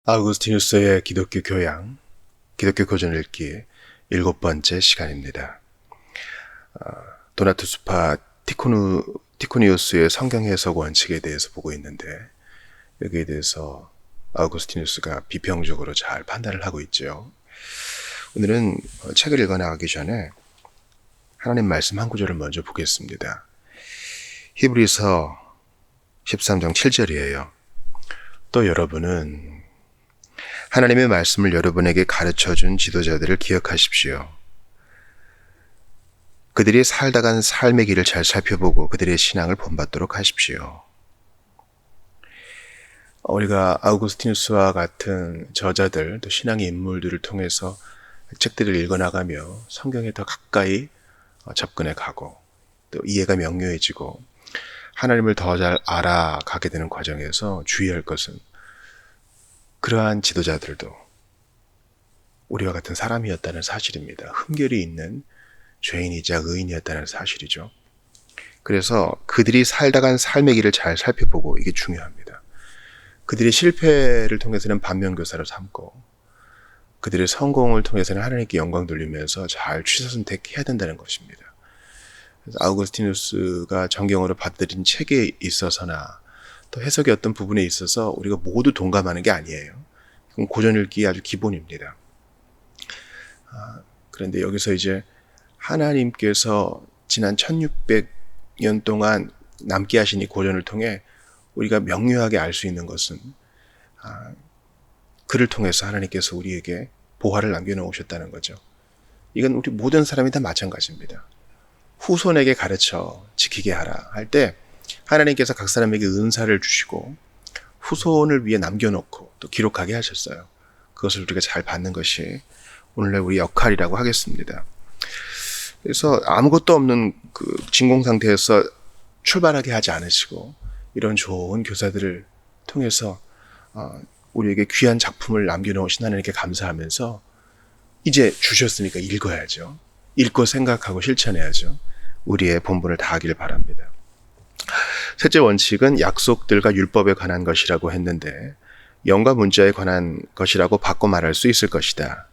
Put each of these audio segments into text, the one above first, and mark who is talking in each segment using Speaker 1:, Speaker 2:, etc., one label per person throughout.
Speaker 1: 아우구스티누스의 기독교 교양, 기독교 고전 읽기 7번째 시간입니다. 도나투스파 티코니우스의 성경 해석 원칙에 대해서 보고 있는데, 여기에 대해서 아우구스티누스가 비평적으로 잘 판단을 하고 있죠. 오늘은 책을 읽어 나가기 전에 하나님 말씀 한 구절을 먼저 보겠습니다. 히브리서 13장 7절이에요. 또 여러분은 하나님의 말씀을 여러분에게 가르쳐준 지도자들을 기억하십시오. 그들이 살다 간 삶의 길을 잘 살펴보고 그들의 신앙을 본받도록 하십시오. 우리가 아우구스티누스와 같은 저자들, 또 신앙의 인물들을 통해서 책들을 읽어나가며 성경에 더 가까이 접근해 가고 또 이해가 명료해지고 하나님을 더 잘 알아가게 되는 과정에서 주의할 것은 그러한 지도자들도 우리와 같은 사람이었다는 사실입니다. 흠결이 있는 죄인이자 의인이었다는 사실이죠. 그래서 그들이 살다 간 삶의 길을 잘 살펴보고, 이게 중요합니다. 그들의 실패를 통해서는 반면교사로 삼고 그들의 성공을 통해서는 하나님께 영광 돌리면서 잘 취사선택해야 된다는 것입니다. 그래서 아우구스티누스가 정경으로 받들인 책에 있어서나 또 해석의 어떤 부분에 있어서 우리가 모두 동감하는 게 아니에요. 그건 고전 읽기 아주 기본입니다. 그런데 여기서 이제 하나님께서 지난 1600년 동안 남게 하신 이 고전을 통해 우리가 명료하게 알 수 있는 것은 그를 통해서 하나님께서 우리에게 보화를 남겨놓으셨다는 거죠. 이건 우리 모든 사람이 다 마찬가지입니다. 후손에게 가르쳐 지키게 하라 할 때 하나님께서 각 사람에게 은사를 주시고 후손을 위해 남겨놓고 또 기록하게 하셨어요. 그것을 우리가 잘 받는 것이 오늘날 우리 역할이라고 하겠습니다. 그래서 아무것도 없는 그 진공 상태에서 출발하게 하지 않으시고 이런 좋은 교사들을 통해서 우리에게 귀한 작품을 남겨놓으신 하나님께 감사하면서 이제 주셨으니까 읽어야죠. 읽고 생각하고 실천해야죠. 우리의 본분을 다하길 바랍니다. 셋째 원칙은 약속들과 율법에 관한 것이라고 했는데 영과 문자에 관한 것이라고 바꿔 말할 수 있을 것이다.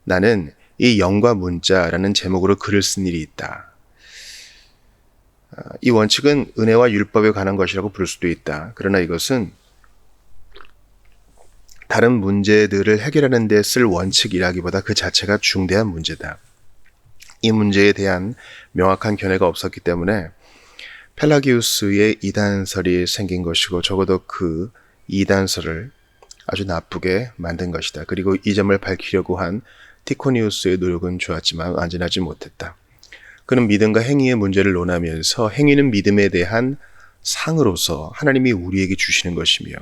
Speaker 1: 나는 이 영과 문자라는 제목으로 글을 쓴 일이 있다. 이 원칙은 은혜와 율법에 관한 것이라고 부를 수도 있다. 그러나 이것은 다른 문제들을 해결하는 데 쓸 원칙이라기보다 그 자체가 중대한 문제다. 이 문제에 대한 명확한 견해가 없었기 때문에 펠라기우스의 이단설이 생긴 것이고 적어도 그 이단설을 아주 나쁘게 만든 것이다. 그리고 이 점을 밝히려고 한 티코니우스의 노력은 좋았지만 완전하지 못했다. 그는 믿음과 행위의 문제를 논하면서 행위는 믿음에 대한 상으로서 하나님이 우리에게 주시는 것이며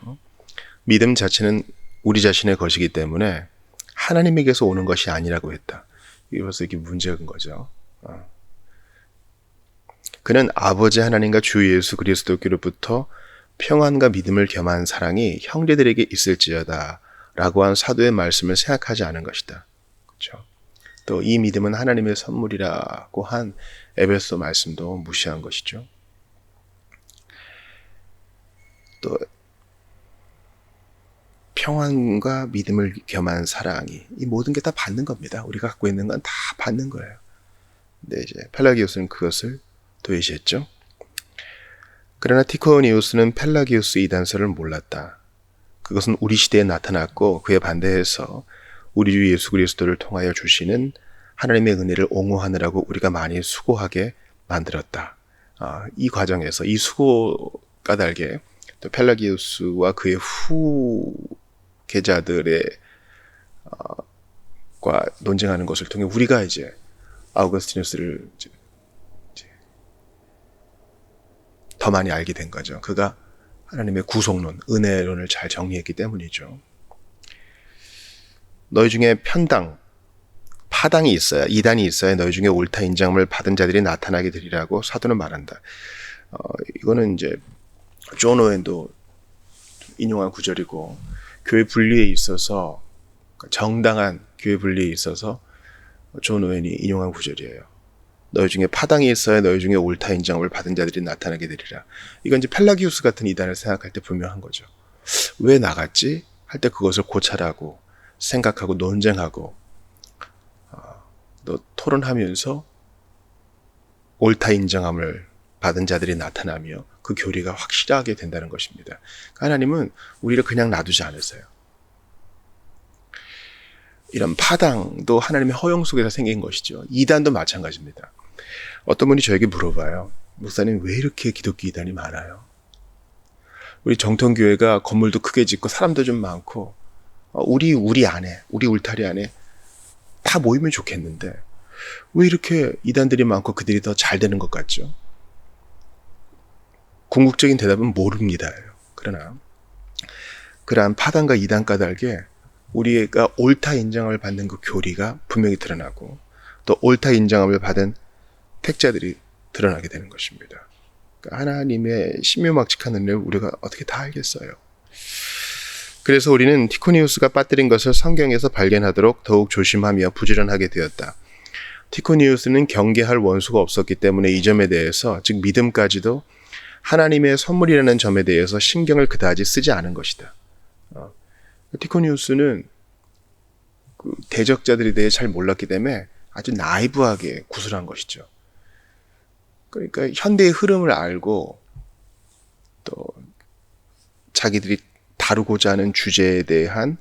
Speaker 1: 믿음 자체는 우리 자신의 것이기 때문에 하나님에게서 오는 것이 아니라고 했다. 이것은 이게 문제인 거죠. 그는 아버지 하나님과 주 예수 그리스도께로부터 평안과 믿음을 겸한 사랑이 형제들에게 있을지어다 라고 한 사도의 말씀을 생각하지 않은 것이다. 그렇죠? 또 이 믿음은 하나님의 선물이라고 한 에베소 말씀도 무시한 것이죠. 또 평안과 믿음을 겸한 사랑이 이 모든 게 다 받는 겁니다. 우리가 갖고 있는 건 다 받는 거예요. 근데 이제 펠라기우스는 그것을 도외시했죠. 그러나 티코니우스는 펠라기우스 이단설을 몰랐다. 그것은 우리 시대에 나타났고 그에 반대해서 우리 주 예수 그리스도를 통하여 주시는 하나님의 은혜를 옹호하느라고 우리가 많이 수고하게 만들었다. 이 과정에서 이 수고 까닭에 또 펠라기우스와 그의 후계자들의 과 논쟁하는 것을 통해 우리가 이제 아우구스티누스를 더 많이 알게 된 거죠. 그가 하나님의 구속론, 은혜론을 잘 정리했기 때문이죠. 너희 중에 파당이 있어야, 이단이 있어야 너희 중에 옳다 인정을 받은 자들이 나타나게 되리라고 사도는 말한다. 이거는 이제 존 오웬도 인용한 구절이고 교회 분리에 있어서 정당한 교회 분리에 있어서 존 오웬이 인용한 구절이에요. 너희 중에 파당이 있어야 너희 중에 옳다 인정을 받은 자들이 나타나게 되리라. 이건 이제 펠라기우스 같은 이단을 생각할 때 분명한 거죠. 왜 나갔지? 할 때 그것을 고찰하고 생각하고 논쟁하고 또 토론하면서 옳다 인정함을 받은 자들이 나타나며 그 교리가 확실하게 된다는 것입니다. 하나님은 우리를 그냥 놔두지 않으세요. 이런 파당도 하나님의 허용 속에서 생긴 것이죠. 이단도 마찬가지입니다. 어떤 분이 저에게 물어봐요. 목사님, 왜 이렇게 기독교 이단이 많아요? 우리 정통교회가 건물도 크게 짓고 사람도 좀 많고 우리 안에, 우리 울타리 안에 다 모이면 좋겠는데 왜 이렇게 이단들이 많고 그들이 더 잘 되는 것 같죠? 궁극적인 대답은 모릅니다. 그러나 그러한 파단과 이단 까닭에 우리가 옳다 인정을 받는 그 교리가 분명히 드러나고 또 옳다 인정함을 받은 택자들이 드러나게 되는 것입니다. 그러니까 하나님의 신묘막측한 은혜를 우리가 어떻게 다 알겠어요. 그래서 우리는 티코니우스가 빠뜨린 것을 성경에서 발견하도록 더욱 조심하며 부지런하게 되었다. 티코니우스는 경계할 원수가 없었기 때문에 이 점에 대해서, 즉 믿음까지도 하나님의 선물이라는 점에 대해서 신경을 그다지 쓰지 않은 것이다. 티코니우스는 그 대적자들에 대해 잘 몰랐기 때문에 아주 나이브하게 구술한 것이죠. 그러니까 현대의 흐름을 알고 또 자기들이 다루고자 하는 주제에 대한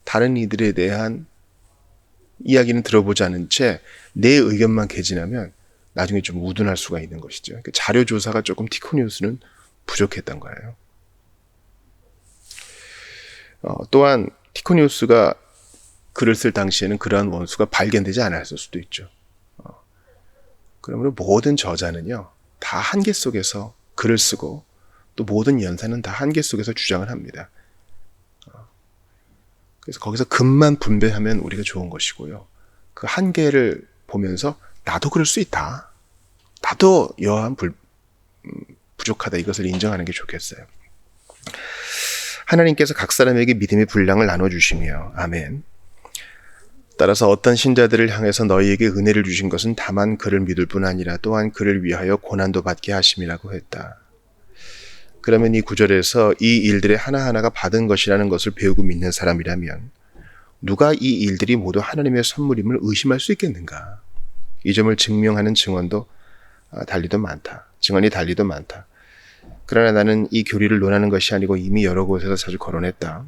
Speaker 1: 다른 이들에 대한 이야기는 들어보지 않은 채 내 의견만 개진하면 나중에 좀 우둔할 수가 있는 것이죠. 그러니까 자료 조사가 조금 티코니우스는 부족했던 거예요. 또한 티코니우스가 글을 쓸 당시에는 그러한 원수가 발견되지 않았을 수도 있죠. 그러므로 모든 저자는요, 다 한계 속에서 글을 쓰고 또 모든 연사는 다 한계 속에서 주장을 합니다. 그래서 거기서 급만 분배하면 우리가 좋은 것이고요. 그 한계를 보면서 나도 그럴 수 있다. 나도 여하한 부족하다. 이것을 인정하는 게 좋겠어요. 하나님께서 각 사람에게 믿음의 분량을 나눠주시며 아멘. 따라서 어떤 신자들을 향해서 너희에게 은혜를 주신 것은 다만 그를 믿을 뿐 아니라 또한 그를 위하여 고난도 받게 하심이라고 했다. 그러면 이 구절에서 이 일들의 하나하나가 받은 것이라는 것을 배우고 믿는 사람이라면 누가 이 일들이 모두 하나님의 선물임을 의심할 수 있겠는가? 이 점을 증명하는 증언이 달리도 많다. 그러나 나는 이 교리를 논하는 것이 아니고 이미 여러 곳에서 자주 거론했다.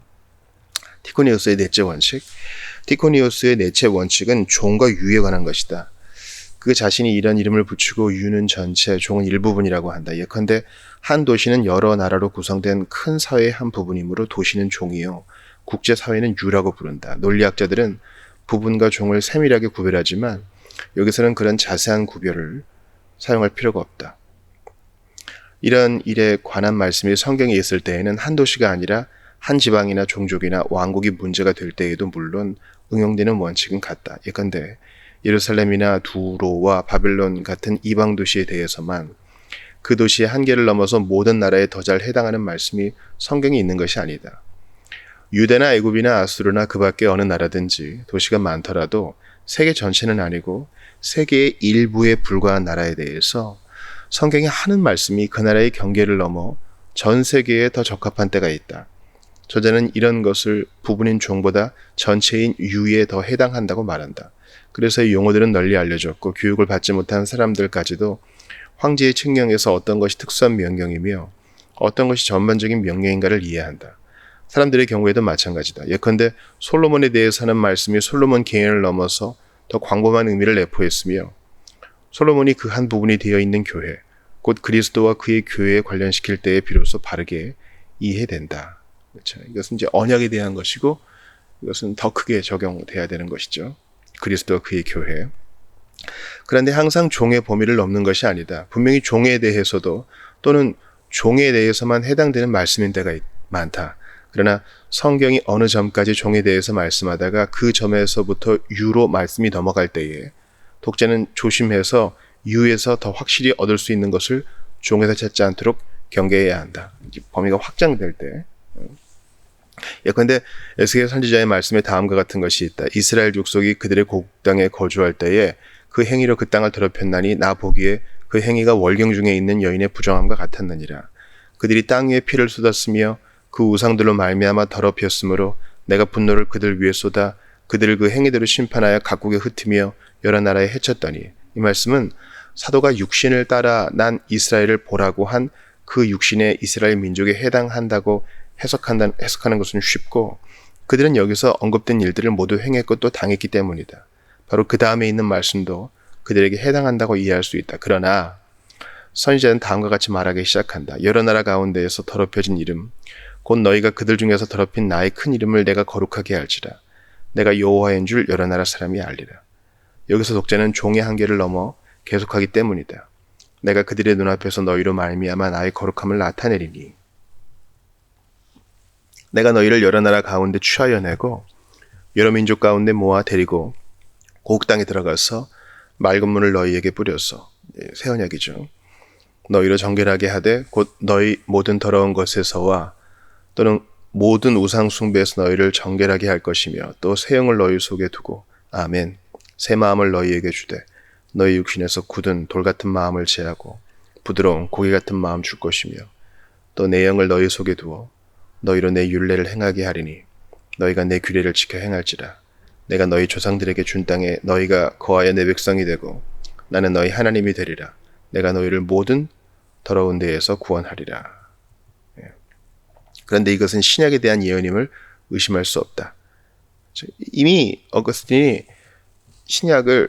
Speaker 1: 티코니우스의 넷째 원칙. 티코니우스의 넷째 원칙은 종과 유에 관한 것이다. 그 자신이 이런 이름을 붙이고 유는 전체, 종은 일부분이라고 한다. 예컨대 한 도시는 여러 나라로 구성된 큰 사회의 한 부분이므로 도시는 종이요, 국제사회는 유라고 부른다. 논리학자들은 부분과 종을 세밀하게 구별하지만 여기서는 그런 자세한 구별을 사용할 필요가 없다. 이런 일에 관한 말씀이 성경에 있을 때에는 한 도시가 아니라 한 지방이나 종족이나 왕국이 문제가 될 때에도 물론 응용되는 원칙은 같다. 예컨대 예루살렘이나 두로와 바벨론 같은 이방 도시에 대해서만 그 도시의 한계를 넘어서 모든 나라에 더 잘 해당하는 말씀이 성경에 있는 것이 아니다. 유대나 애굽이나 아수르나 그 밖에 어느 나라든지 도시가 많더라도 세계 전체는 아니고 세계의 일부에 불과한 나라에 대해서 성경이 하는 말씀이 그 나라의 경계를 넘어 전 세계에 더 적합한 때가 있다. 저자는 이런 것을 부분인 종보다 전체인 유에 더 해당한다고 말한다. 그래서 이 용어들은 널리 알려졌고 교육을 받지 못한 사람들까지도 황제의 측량에서 어떤 것이 특수한 명령이며 어떤 것이 전반적인 명령인가를 이해한다. 사람들의 경우에도 마찬가지다. 예컨대 솔로몬에 대해서 하는 말씀이 솔로몬 개인을 넘어서 더 광범한 의미를 내포했으며 솔로몬이 그 한 부분이 되어 있는 교회, 곧 그리스도와 그의 교회에 관련시킬 때에 비로소 바르게 이해된다. 그렇죠. 이것은 이제 언약에 대한 것이고 이것은 더 크게 적용돼야 되는 것이죠. 그리스도와 그의 교회. 그런데 항상 종의 범위를 넘는 것이 아니다. 분명히 종에 대해서도 또는 종에 대해서만 해당되는 말씀인 때가 많다. 그러나 성경이 어느 점까지 종에 대해서 말씀하다가 그 점에서부터 유로 말씀이 넘어갈 때에 독자는 조심해서 유에서 더 확실히 얻을 수 있는 것을 종에서 찾지 않도록 경계해야 한다. 범위가 확장될 때. 예컨대 에스겔 선지자의 말씀에 다음과 같은 것이 있다. 이스라엘 족속이 그들의 고국 땅에 거주할 때에 그 행위로 그 땅을 더럽혔나니 나 보기에 그 행위가 월경 중에 있는 여인의 부정함과 같았느니라. 그들이 땅 위에 피를 쏟았으며 그 우상들로 말미암아 더럽혔으므로 내가 분노를 그들 위에 쏟아 그들을 그 행위대로 심판하여 각국에 흩으며 여러 나라에 해쳤더니, 이 말씀은 사도가 육신을 따라 난 이스라엘을 보라고 한 그 육신의 이스라엘 민족에 해당한다고 해석하는 것은 쉽고, 그들은 여기서 언급된 일들을 모두 행했고 또 당했기 때문이다. 바로 그 다음에 있는 말씀도 그들에게 해당한다고 이해할 수 있다. 그러나 선지자는 다음과 같이 말하기 시작한다. 여러 나라 가운데에서 더럽혀진 이름, 곧 너희가 그들 중에서 더럽힌 나의 큰 이름을 내가 거룩하게 할지라. 내가 여호와인 줄 여러 나라 사람이 알리라. 여기서 독자는 종의 한계를 넘어 계속하기 때문이다. 내가 그들의 눈앞에서 너희로 말미암아 나의 거룩함을 나타내리니, 내가 너희를 여러 나라 가운데 취하여 내고 여러 민족 가운데 모아 데리고 고국 땅에 들어가서 맑은 물을 너희에게 뿌려서, 새 언약이죠, 너희로 정결하게 하되 곧 너희 모든 더러운 것에서와 또는 모든 우상 숭배에서 너희를 정결하게 할 것이며 또 새 영을 너희 속에 두고, 아멘, 새 마음을 너희에게 주되 너희 육신에서 굳은 돌 같은 마음을 제하고 부드러운 고기 같은 마음 줄 것이며 또 내 영을 너희 속에 두어 너희로 내 율례를 행하게 하리니 너희가 내 규례를 지켜 행할지라. 내가 너희 조상들에게 준 땅에 너희가 거하여 내 백성이 되고 나는 너희 하나님이 되리라. 내가 너희를 모든 더러운 데에서 구원하리라. 그런데 이것은 신약에 대한 예언임을 의심할 수 없다. 이미 어거스틴이 신약을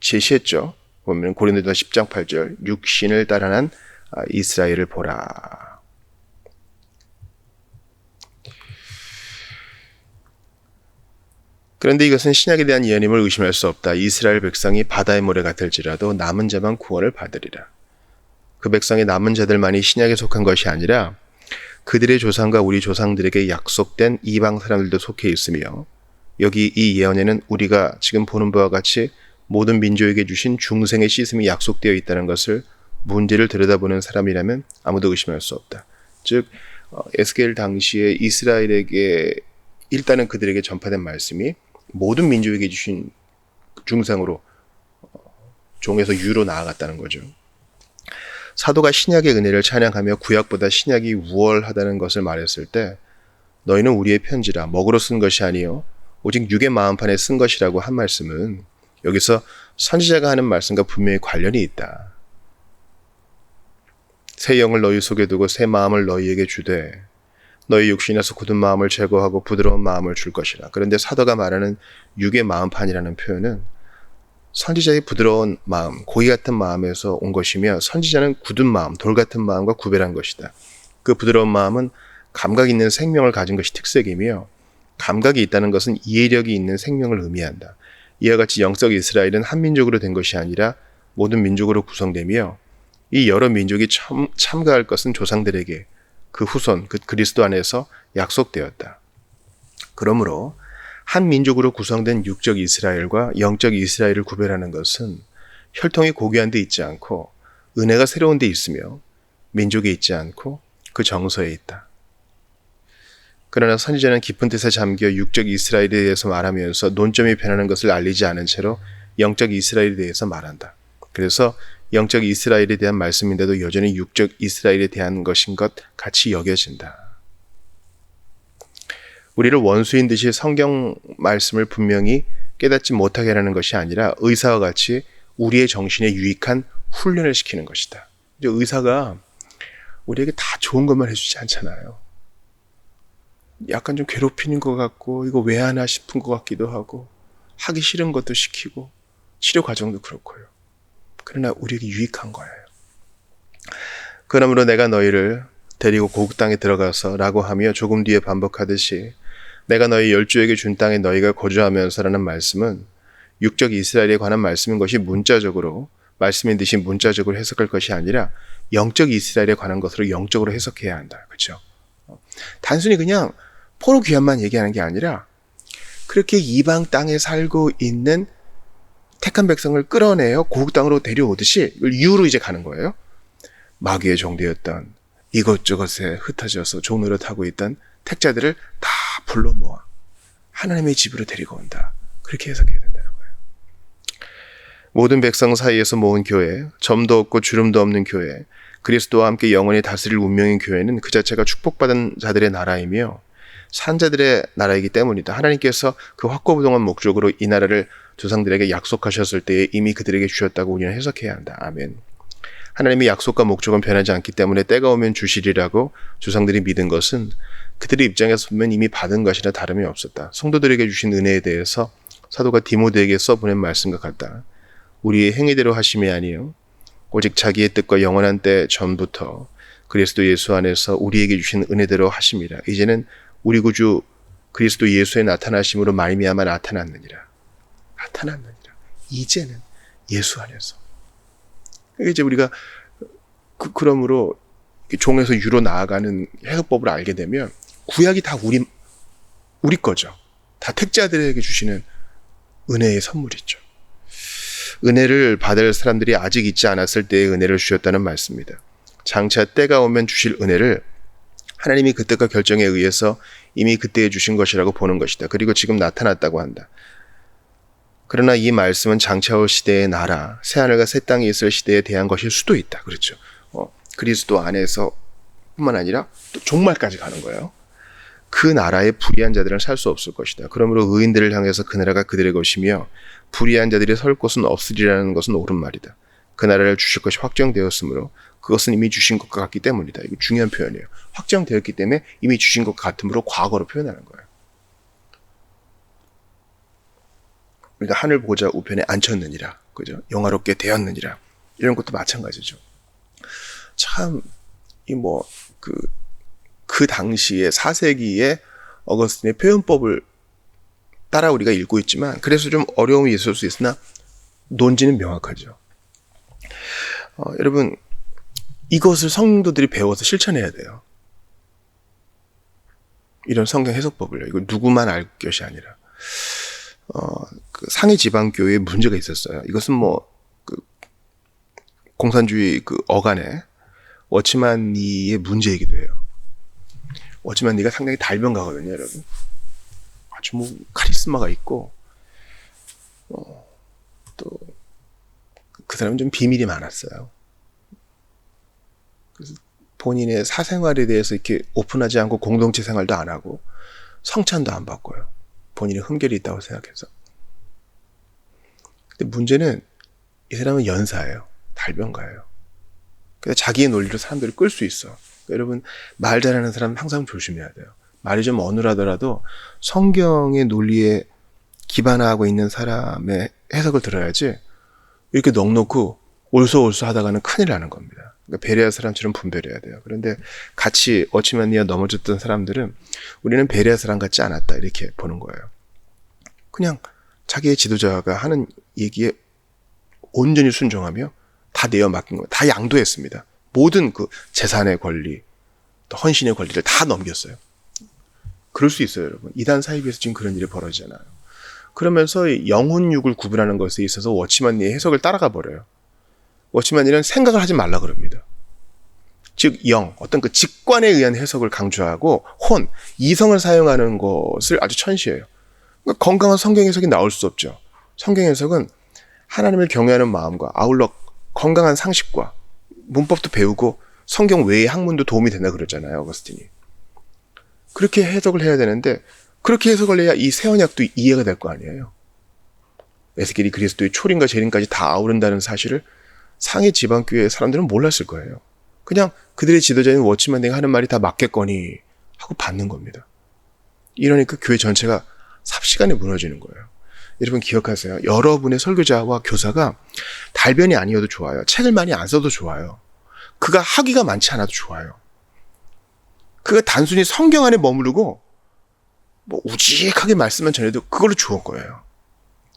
Speaker 1: 제시했죠. 보면 고린도서 10장 8절, 육신을 따라 난 이스라엘을 보라. 그런데 이것은 신약에 대한 예언임을 의심할 수 없다. 이스라엘 백성이 바다의 모래 같을지라도 남은 자만 구원을 받으리라. 그 백성의 남은 자들만이 신약에 속한 것이 아니라 그들의 조상과 우리 조상들에게 약속된 이방 사람들도 속해 있으며, 여기 이 예언에는 우리가 지금 보는 바와 같이 모든 민족에게 주신 중생의 씻음이 약속되어 있다는 것을 문제를 들여다보는 사람이라면 아무도 의심할 수 없다. 즉 에스겔 당시에 이스라엘에게 일단은 그들에게 전파된 말씀이 모든 민족에게 주신 중상으로 종에서 유로 나아갔다는 거죠. 사도가 신약의 은혜를 찬양하며 구약보다 신약이 우월하다는 것을 말했을 때, 너희는 우리의 편지라 먹으로 쓴 것이 아니요 오직 육의 마음판에 쓴 것이라고 한 말씀은 여기서 선지자가 하는 말씀과 분명히 관련이 있다. 새 영을 너희 속에 두고 새 마음을 너희에게 주되 너희 육신에서 굳은 마음을 제거하고 부드러운 마음을 줄 것이라. 그런데 사도가 말하는 육의 마음판이라는 표현은 선지자의 부드러운 마음, 고기 같은 마음에서 온 것이며, 선지자는 굳은 마음, 돌 같은 마음과 구별한 것이다. 그 부드러운 마음은 감각 있는 생명을 가진 것이 특색이며, 감각이 있다는 것은 이해력이 있는 생명을 의미한다. 이와 같이 영적 이스라엘은 한 민족으로 된 것이 아니라 모든 민족으로 구성되며, 이 여러 민족이 참가할 것은 조상들에게 그 후손, 그 그리스도 안에서 약속되었다. 그러므로 한 민족으로 구성된 육적 이스라엘과 영적 이스라엘을 구별하는 것은 혈통이 고귀한 데 있지 않고 은혜가 새로운 데 있으며 민족에 있지 않고 그 정서에 있다. 그러나 선지자는 깊은 뜻에 잠겨 육적 이스라엘에 대해서 말하면서 논점이 변하는 것을 알리지 않은 채로 영적 이스라엘에 대해서 말한다. 그래서 영적 이스라엘에 대한 말씀인데도 여전히 육적 이스라엘에 대한 것인 것 같이 여겨진다. 우리를 원수인 듯이 성경 말씀을 분명히 깨닫지 못하게 하는 것이 아니라 의사와 같이 우리의 정신에 유익한 훈련을 시키는 것이다. 이제 의사가 우리에게 다 좋은 것만 해주지 않잖아요. 약간 좀 괴롭히는 것 같고 이거 왜 하나 싶은 것 같기도 하고 하기 싫은 것도 시키고 치료 과정도 그렇고요. 그러나 우리에게 유익한 거예요. 그러므로 내가 너희를 데리고 고국 땅에 들어가서 라고 하며 조금 뒤에 반복하듯이 내가 너희 열조에게 준 땅에 너희가 거주하면서라는 말씀은 육적 이스라엘에 관한 말씀인 것이 문자적으로 말씀인 듯이 문자적으로 해석할 것이 아니라 영적 이스라엘에 관한 것으로 영적으로 해석해야 한다. 그렇죠? 단순히 그냥 포로 귀환만 얘기하는 게 아니라 그렇게 이방 땅에 살고 있는 택한 백성을 끌어내어 고국 땅으로 데려오듯이 이유로 이제 가는 거예요. 마귀의 종되었던 이것저것에 흩어져서 종노릇하고 있던 택자들을 다 불러 모아 하나님의 집으로 데리고 온다. 그렇게 해석해야 된다는 거예요. 모든 백성 사이에서 모은 교회, 점도 없고 주름도 없는 교회, 그리스도와 함께 영원히 다스릴 운명인 교회는 그 자체가 축복받은 자들의 나라이며 산자들의 나라이기 때문이다. 하나님께서 그 확고부동한 목적으로 이 나라를 조상들에게 약속하셨을 때에 이미 그들에게 주셨다고 우리는 해석해야 한다. 아멘. 하나님의 약속과 목적은 변하지 않기 때문에 때가 오면 주시리라고 조상들이 믿은 것은 그들의 입장에서 보면 이미 받은 것이나 다름이 없었다. 성도들에게 주신 은혜에 대해서 사도가 디모데에게 써보낸 말씀과 같다. 우리의 행위대로 하심이 아니요 오직 자기의 뜻과 영원한 때 전부터 그리스도 예수 안에서 우리에게 주신 은혜대로 하심이라. 이제는 우리 구주 그리스도 예수의 나타나심으로 말미암아 나타났느니라. 이제는 예수 안에서. 이제 우리가 그러므로 종에서 유로 나아가는 해석법을 알게 되면 구약이 다 우리 거죠. 다 택자들에게 주시는 은혜의 선물이죠. 은혜를 받을 사람들이 아직 있지 않았을 때의 은혜를 주셨다는 말씀입니다. 장차 때가 오면 주실 은혜를 하나님이 그 뜻과 결정에 의해서 이미 그때에 주신 것이라고 보는 것이다. 그리고 지금 나타났다고 한다. 그러나 이 말씀은 장차 올 시대의 나라, 새하늘과 새 땅이 있을 시대에 대한 것일 수도 있다. 그렇죠. 그리스도 안에서 뿐만 아니라 또 종말까지 가는 거예요. 그 나라에 불의한 자들은 살 수 없을 것이다. 그러므로 의인들을 향해서 그 나라가 그들의 것이며 불의한 자들이 설 곳은 없으리라는 것은 옳은 말이다. 그 나라를 주실 것이 확정되었으므로 그것은 이미 주신 것과 같기 때문이다. 이거 중요한 표현이에요. 확정되었기 때문에 이미 주신 것 같으므로 과거로 표현하는 거예요. 우리가 하늘 보좌 우편에 앉혔느니라. 그죠? 영화롭게 되었느니라. 이런 것도 마찬가지죠. 참, 그 당시에 4세기에 어거스틴의 표현법을 따라 우리가 읽고 있지만, 그래서 좀 어려움이 있을 수 있으나, 논지는 명확하죠. 여러분, 이것을 성도들이 배워서 실천해야 돼요. 이런 성경 해석법을요. 이거 누구만 알 것이 아니라. 그 상해 지방교회에 문제가 있었어요. 이것은 공산주의 어간에 워치만 니의 문제이기도 해요. 워치만 니가 상당히 달변가거든요, 여러분. 아주 카리스마가 있고, 또, 그 사람은 좀 비밀이 많았어요. 그래서 본인의 사생활에 대해서 이렇게 오픈하지 않고 공동체 생활도 안 하고, 성찬도 안 바꿔요. 본인의 흠결이 있다고 생각해서. 근데 문제는 이 사람은 연사예요. 달변가예요. 그래서 자기의 논리로 사람들을 끌 수 있어. 그러니까 여러분, 말 잘하는 사람은 항상 조심해야 돼요. 말이 좀 어눌하더라도 성경의 논리에 기반하고 있는 사람의 해석을 들어야지 이렇게 넉넉고 올소올소 하다가는 큰일 나는 겁니다. 그러니까 베레아 사람처럼 분별해야 돼요. 그런데 같이 어치만니아 넘어졌던 사람들은 우리는 베레아 사람 같지 않았다 이렇게 보는 거예요. 그냥 자기의 지도자가 하는 얘기에 온전히 순종하며 다 내어 맡긴 거예요. 다 양도했습니다. 모든 그 재산의 권리, 또 헌신의 권리를 다 넘겼어요. 그럴 수 있어요, 여러분. 이단 사이비에서 지금 그런 일이 벌어지잖아요. 그러면서 영혼육을 구분하는 것에 있어서 워치만니의 해석을 따라가 버려요. 워치만니는 생각을 하지 말라 그럽니다. 즉 어떤 그 직관에 의한 해석을 강조하고 이성을 사용하는 것을 아주 천시해요. 그러니까 건강한 성경 해석이 나올 수 없죠. 성경 해석은 하나님을 경외하는 마음과 아울러 건강한 상식과 문법도 배우고 성경 외의 학문도 도움이 된다 그러잖아요, 어거스틴이. 그렇게 해석을 해야 되는데 그렇게 해석을 해야 이 새 언약도 이해가 될 거 아니에요. 에스겔이 그리스도의 초림과 재림까지 다 아우른다는 사실을 상해 지방교회 사람들은 몰랐을 거예요. 그냥 그들의 지도자인 워치만니가 하는 말이 다 맞겠거니 하고 받는 겁니다. 이러니까 교회 전체가 삽시간에 무너지는 거예요. 여러분 기억하세요. 여러분의 설교자와 교사가 달변이 아니어도 좋아요. 책을 많이 안 써도 좋아요. 그가 학위가 많지 않아도 좋아요. 그가 단순히 성경 안에 머무르고 우직하게 말씀만 전해도 그걸로 좋은 거예요.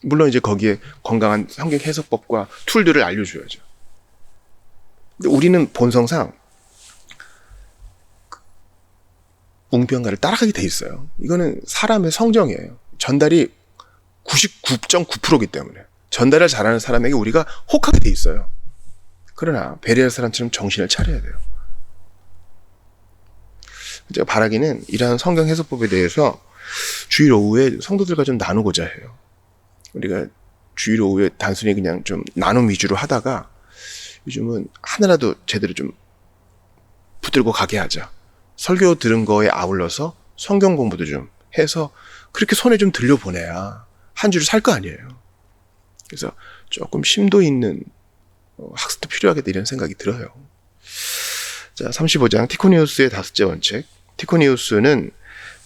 Speaker 1: 물론 이제 거기에 건강한 성경 해석법과 툴들을 알려줘야죠. 근데 우리는 본성상 웅변가를 따라가게 돼 있어요. 이거는 사람의 성정이에요. 전달이 99.9%이기 때문에 전달을 잘하는 사람에게 우리가 혹하게 돼 있어요. 그러나 베레아 사람처럼 정신을 차려야 돼요. 제가 바라기는 이러한 성경 해석법에 대해서 주일 오후에 성도들과 좀 나누고자 해요. 우리가 주일 오후에 단순히 그냥 좀 나눔 위주로 하다가 요즘은 하나라도 제대로 좀 붙들고 가게 하자. 설교 들은 거에 아울러서 성경 공부도 좀 해서 그렇게 손에 좀 들려보내야 한 주를 살 거 아니에요. 그래서 조금 심도 있는 학습도 필요하겠다 이런 생각이 들어요. 자, 35장 티코니우스의 5째 원칙. 티코니우스는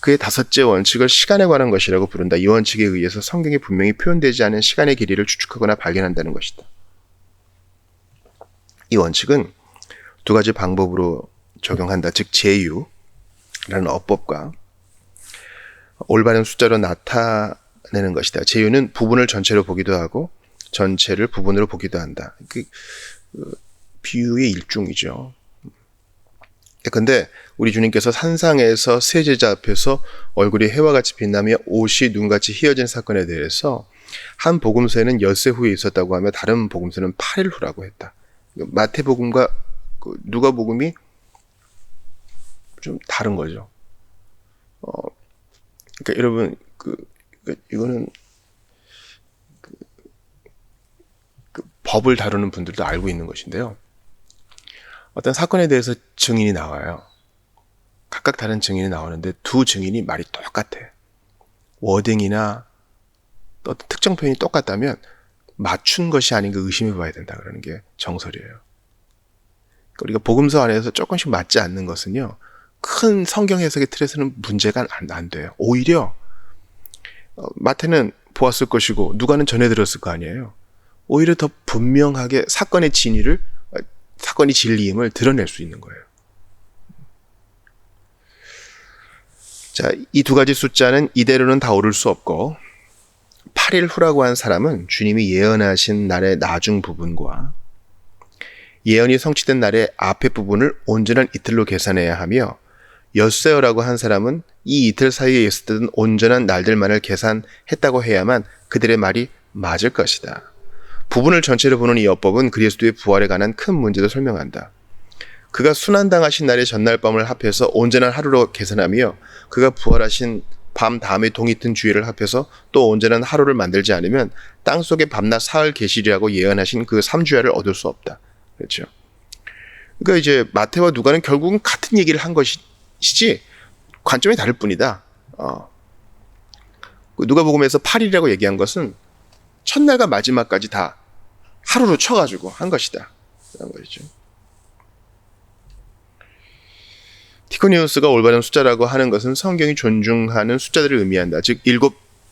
Speaker 1: 그의 5째 원칙을 시간에 관한 것이라고 부른다. 이 원칙에 의해서 성경에 분명히 표현되지 않은 시간의 길이를 추측하거나 발견한다는 것이다. 이 원칙은 두 가지 방법으로 적용한다. 즉 제유라는 어법과 올바른 숫자로 나타내는 것이다. 제유는 부분을 전체로 보기도 하고 전체를 부분으로 보기도 한다. 그 비유의 일종이죠. 근데 우리 주님께서 산상에서 세 제자 앞에서 얼굴이 해와 같이 빛나며 옷이 눈같이 희어진 사건에 대해서 한 복음서에는 엿새 후에 있었다고 하며 다른 복음서는 8일 후라고 했다. 마태복음과 누가복음이 좀 다른 거죠. 그러니까 여러분 이거는 법을 다루는 분들도 알고 있는 것인데요. 어떤 사건에 대해서 증인이 나와요. 각각 다른 증인이 나오는데 두 증인이 말이 똑같아. 워딩이나 어떤 특정 표현이 똑같다면 맞춘 것이 아닌가 의심해 봐야 된다 그러는 게 정설이에요. 우리가 복음서 안에서 조금씩 맞지 않는 것은요. 큰 성경 해석의 틀에서는 문제가 안 돼요. 오히려 마태는 보았을 것이고 누가는 전해 들었을 거 아니에요. 오히려 더 분명하게 사건의 진리임을 드러낼 수 있는 거예요. 자, 이 두 가지 숫자는 이대로는 다 오를 수 없고 8일 후라고 한 사람은 주님이 예언하신 날의 나중 부분과 예언이 성취된 날의 앞에 부분을 온전한 이틀로 계산해야 하며 엿새어라고 한 사람은 이 이틀 사이에 있었던 온전한 날들만을 계산했다고 해야만 그들의 말이 맞을 것이다. 부분을 전체로 보는 이 어법은 그리스도의 부활에 관한 큰 문제도 설명한다. 그가 순환당하신 날의 전날 밤을 합해서 온전한 하루로 계산하며 그가 부활하신 밤 다음에 동이 튼 주일을 합해서 또 온전한 하루를 만들지 않으면 땅속에 밤낮 사흘 계시리라고 예언하신 그 3주야를 얻을 수 없다. 그렇죠. 그러니까 이제 마태와 누가는 결국은 같은 얘기를 한 것이지 관점이 다를 뿐이다. 누가복음에서 8일이라고 얘기한 것은 첫날과 마지막까지 다 하루로 쳐가지고 한 것이다. 그런 것이죠. 티코니우스가 올바른 숫자라고 하는 것은 성경이 존중하는 숫자들을 의미한다. 즉 7,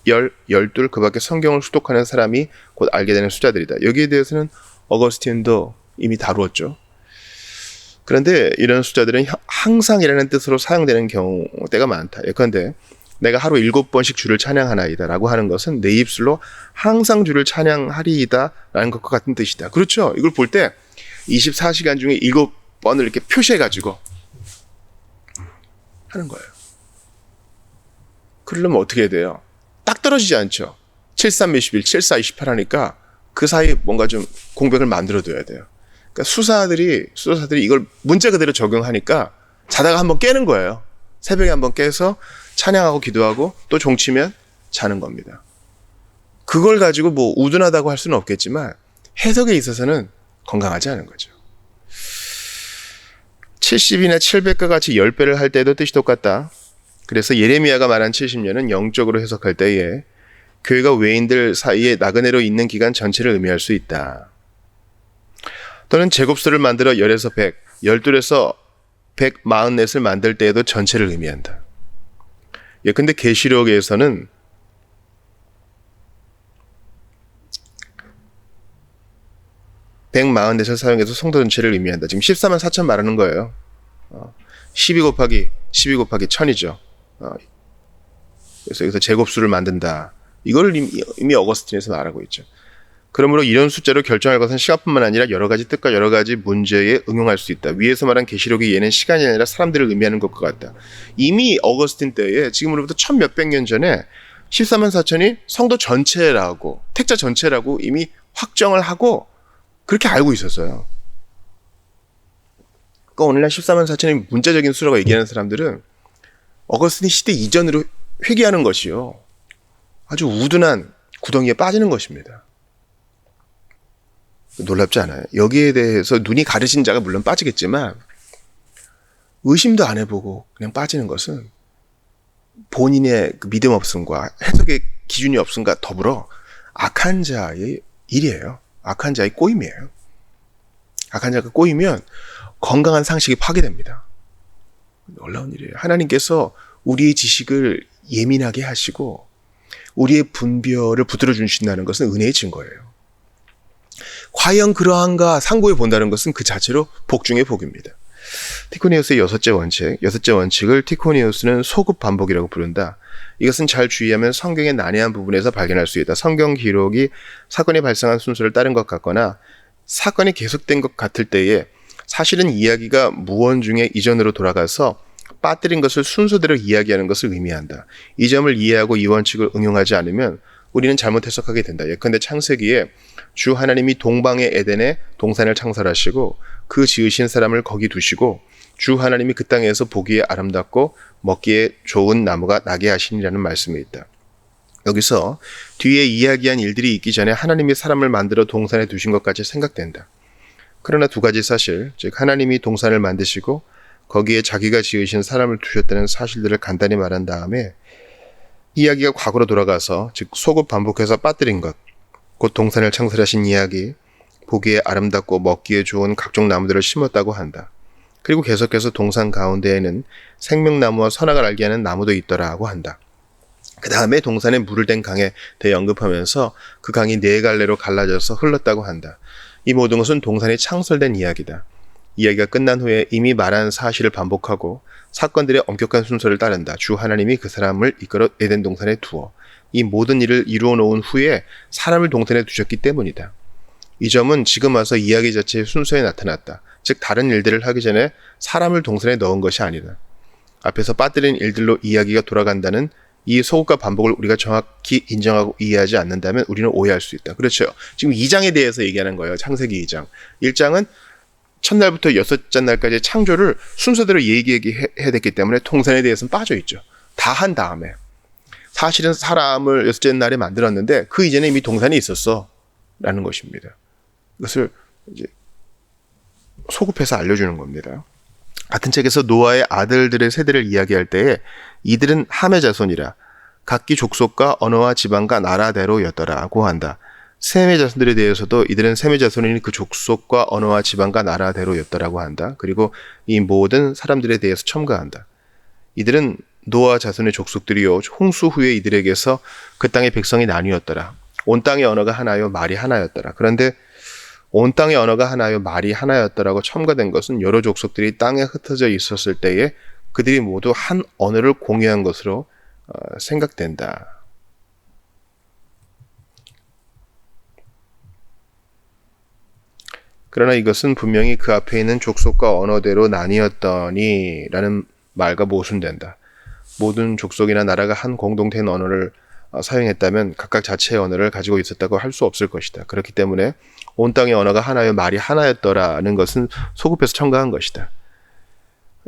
Speaker 1: 10, 12 그 밖에 성경을 수독하는 사람이 곧 알게 되는 숫자들이다. 여기에 대해서는 어거스틴도 이미 다루었죠. 그런데 이런 숫자들은 항상이라는 뜻으로 사용되는 경우가 많다. 예컨대 내가 하루 7번씩 주를 찬양하나이다 라고 하는 것은 내 입술로 항상 주를 찬양하리이다 라는 것과 같은 뜻이다. 그렇죠. 이걸 볼 때 24시간 중에 7번을 이렇게 표시해가지고 하는 거예요. 그러려면 어떻게 해야 돼요? 딱 떨어지지 않죠. 73 몇십일, 74 28 하니까 그 사이에 뭔가 좀 공백을 만들어둬야 돼요. 그러니까 수사들이 이걸 문자 그대로 적용하니까 자다가 한번 깨는 거예요. 새벽에 한번 깨서 찬양하고 기도하고 또 종치면 자는 겁니다. 그걸 가지고 뭐 우둔하다고 할 수는 없겠지만 해석에 있어서는 건강하지 않은 거죠. 70이나 700과 같이 10배를 할 때도 뜻이 똑같다. 그래서 예레미야가 말한 70년은 영적으로 해석할 때에 교회가 외인들 사이에 나그네로 있는 기간 전체를 의미할 수 있다. 또는 제곱수를 만들어 10에서 100, 12에서 144을 만들 때에도 전체를 의미한다. 근데 계시록에서는 (144을) 사용해서 성도 전체를 의미한다. 지금 14만 4천 말하는 거예요. 12 곱하기 1000이죠. 그래서 여기서 제곱수를 만든다. 이걸 이미 어거스틴에서 말하고 있죠. 그러므로 이런 숫자로 결정할 것은 시간뿐만 아니라 여러 가지 뜻과 여러 가지 문제에 응용할 수 있다. 위에서 말한 계시록의 예는 시간이 아니라 사람들을 의미하는 것과 같다. 이미 어거스틴 때에 지금으로부터 1000몇백 년 전에 14만 4천이 성도 전체라고 택자 전체라고 이미 확정을 하고 그렇게 알고 있었어요. 그러니까 오늘날 14만 4천이 문자적인 수라고 얘기하는 사람들은 어거스틴 시대 이전으로 회귀하는 것이요. 아주 우둔한 구덩이에 빠지는 것입니다. 놀랍지 않아요? 여기에 대해서 눈이 가르친 자가 물론 빠지겠지만 의심도 안 해보고 그냥 빠지는 것은 본인의 그 믿음 없음과 해석의 기준이 없음과 더불어 악한 자의 일이에요. 악한 자의 꼬임이에요. 악한 자가 꼬이면 건강한 상식이 파괴됩니다. 놀라운 일이에요. 하나님께서 우리의 지식을 예민하게 하시고 우리의 분별을 붙들어 주신다는 것은 은혜의 증거예요. 과연 그러한가 상고해 본다는 것은 그 자체로 복 중의 복입니다. 티코니우스의 여섯째 원칙을 티코니우스는 소급 반복이라고 부른다. 이것은 잘 주의하면 성경의 난해한 부분에서 발견할 수 있다. 성경 기록이 사건이 발생한 순서를 따른 것 같거나 사건이 계속된 것 같을 때에 사실은 이야기가 무언 중에 이전으로 돌아가서 빠뜨린 것을 순서대로 이야기하는 것을 의미한다. 이 점을 이해하고 이 원칙을 응용하지 않으면 우리는 잘못 해석하게 된다. 예컨대 창세기에 주 하나님이 동방의 에덴에 동산을 창설하시고 그 지으신 사람을 거기 두시고 주 하나님이 그 땅에서 보기에 아름답고 먹기에 좋은 나무가 나게 하시니라는 말씀이 있다. 여기서 뒤에 이야기한 일들이 있기 전에 하나님이 사람을 만들어 동산에 두신 것까지 생각된다. 그러나 두 가지 사실, 즉 하나님이 동산을 만드시고 거기에 자기가 지으신 사람을 두셨다는 사실들을 간단히 말한 다음에 이야기가 과거로 돌아가서 즉 소급 반복해서 빠뜨린 것, 곧 동산을 창설하신 이야기, 보기에 아름답고 먹기에 좋은 각종 나무들을 심었다고 한다. 그리고 계속해서 동산 가운데에는 생명나무와 선악을 알게 하는 나무도 있더라고 한다. 그 다음에 동산에 물을 댄 강에 대해 언급하면서 그 강이 네 갈래로 갈라져서 흘렀다고 한다. 이 모든 것은 동산이 창설된 이야기다. 이야기가 끝난 후에 이미 말한 사실을 반복하고 사건들의 엄격한 순서를 따른다. 주 하나님이 그 사람을 이끌어 에덴 동산에 두어 이 모든 일을 이루어 놓은 후에 사람을 동산에 두셨기 때문이다. 이 점은 지금 와서 이야기 자체의 순서에 나타났다. 즉 다른 일들을 하기 전에 사람을 동산에 넣은 것이 아니다. 앞에서 빠뜨린 일들로 이야기가 돌아간다는 이 소급과 반복을 우리가 정확히 인정하고 이해하지 않는다면 우리는 오해할 수 있다. 그렇죠. 지금 2장에 대해서 얘기하는 거예요. 창세기 2장. 1장은 첫날부터 여섯째 날까지 창조를 순서대로 얘기해야 됐기 때문에 동산에 대해서는 빠져있죠. 다 한 다음에. 사실은 사람을 여섯째 날에 만들었는데 그 이전에 이미 동산이 있었어. 라는 것입니다. 이것을 이제 소급해서 알려주는 겁니다. 같은 책에서 노아의 아들들의 세대를 이야기할 때에 이들은 함의 자손이라 각기 족속과 언어와 지방과 나라대로였더라고 한다. 셈의 자손들에 대해서도 이들은 셈의 자손이니 그 족속과 언어와 지방과 나라대로였더라고 한다. 그리고 이 모든 사람들에 대해서 첨가한다. 이들은 노아 자손의 족속들이요 홍수 후에 이들에게서 그 땅의 백성이 나뉘었더라. 온 땅의 언어가 하나요 말이 하나였더라. 그런데 온 땅의 언어가 하나요 말이 하나였더라고 첨가된 것은 여러 족속들이 땅에 흩어져 있었을 때에 그들이 모두 한 언어를 공유한 것으로 생각된다. 그러나 이것은 분명히 그 앞에 있는 족속과 언어대로 나뉘었더니 라는 말과 모순된다. 모든 족속이나 나라가 한 공동된 언어를 사용했다면 각각 자체의 언어를 가지고 있었다고 할 수 없을 것이다. 그렇기 때문에 온 땅의 언어가 하나요 말이 하나였더라는 것은 소급해서 첨가한 것이다.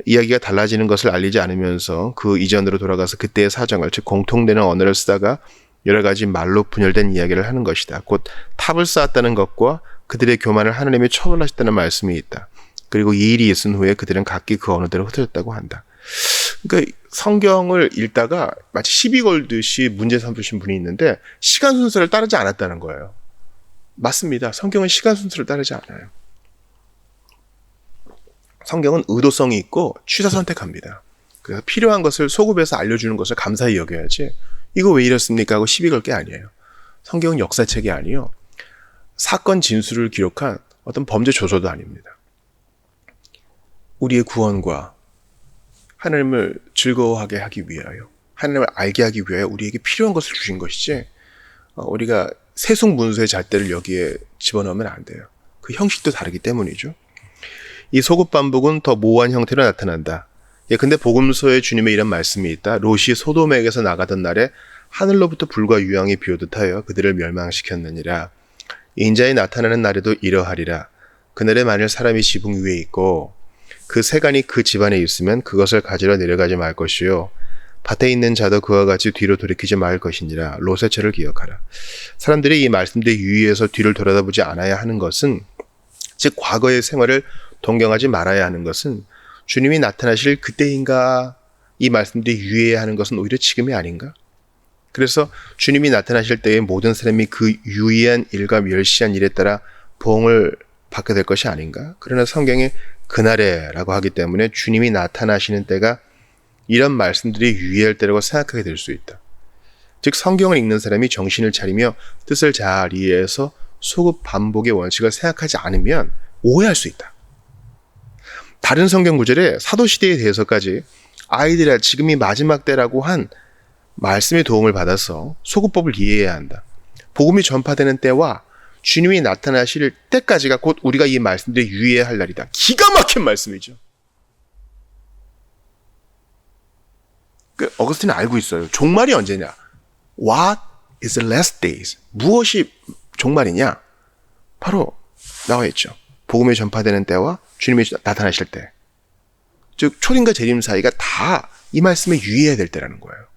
Speaker 1: 이야기가 달라지는 것을 알리지 않으면서 그 이전으로 돌아가서 그때의 사정을 즉 공통되는 언어를 쓰다가 여러 가지 말로 분열된 이야기를 하는 것이다. 곧 탑을 쌓았다는 것과 그들의 교만을 하나님이 처벌하셨다는 말씀이 있다. 그리고 이 일이 있은 후에 그들은 각기 그 언어대로 흩어졌다고 한다. 그러니까 성경을 읽다가 마치 시비 걸듯이 문제 삼으신 분이 있는데 시간 순서를 따르지 않았다는 거예요. 맞습니다. 성경은 시간 순서를 따르지 않아요. 성경은 의도성이 있고 취사 선택합니다. 그래서 필요한 것을 소급해서 알려주는 것을 감사히 여겨야지 이거 왜 이렇습니까 하고 시비 걸 게 아니에요. 성경은 역사책이 아니요. 사건 진술을 기록한 어떤 범죄 조서도 아닙니다. 우리의 구원과 하나님을 즐거워하게 하기 위하여 하나님을 알게 하기 위하여 우리에게 필요한 것을 주신 것이지 우리가 세속 문서의 잣대를 여기에 집어넣으면 안 돼요. 그 형식도 다르기 때문이죠. 이 소급 반복은 더 모호한 형태로 나타난다. 근데 복음서에 주님의 이런 말씀이 있다. 롯이 소돔에게서 나가던 날에 하늘로부터 불과 유황이 비오듯 하여 그들을 멸망시켰느니라. 인자에 나타나는 날에도 이러하리라. 그날에 만일 사람이 지붕 위에 있고 그 세간이 그 집안에 있으면 그것을 가지러 내려가지 말 것이요 밭에 있는 자도 그와 같이 뒤로 돌이키지 말 것이니라. 롯의 죄를 기억하라. 사람들이 이 말씀들에 유의해서 뒤를 돌아다보지 않아야 하는 것은 즉 과거의 생활을 동경하지 말아야 하는 것은 주님이 나타나실 그때인가 이 말씀들이 유의해야 하는 것은 오히려 지금이 아닌가? 그래서 주님이 나타나실 때에 모든 사람이 그 유의한 일과 멸시한 일에 따라 보응을 받게 될 것이 아닌가? 그러나 성경에 그날에라고 하기 때문에 주님이 나타나시는 때가 이런 말씀들이 유의할 때라고 생각하게 될 수 있다. 즉 성경을 읽는 사람이 정신을 차리며 뜻을 잘 이해해서 소급 반복의 원칙을 생각하지 않으면 오해할 수 있다. 다른 성경 구절에 사도시대에 대해서까지 아이들아 지금이 마지막 때라고 한 말씀의 도움을 받아서 소급법을 이해해야 한다. 복음이 전파되는 때와 주님이 나타나실 때까지가 곧 우리가 이 말씀들에 유의해야 할 날이다. 기가 막힌 말씀이죠. 어거스틴은 알고 있어요. 종말이 언제냐? What is the last days? 무엇이 종말이냐? 바로 나와 있죠. 복음이 전파되는 때와 주님이 나타나실 때. 즉 초림과 재림 사이가 다 이 말씀에 유의해야 될 때라는 거예요.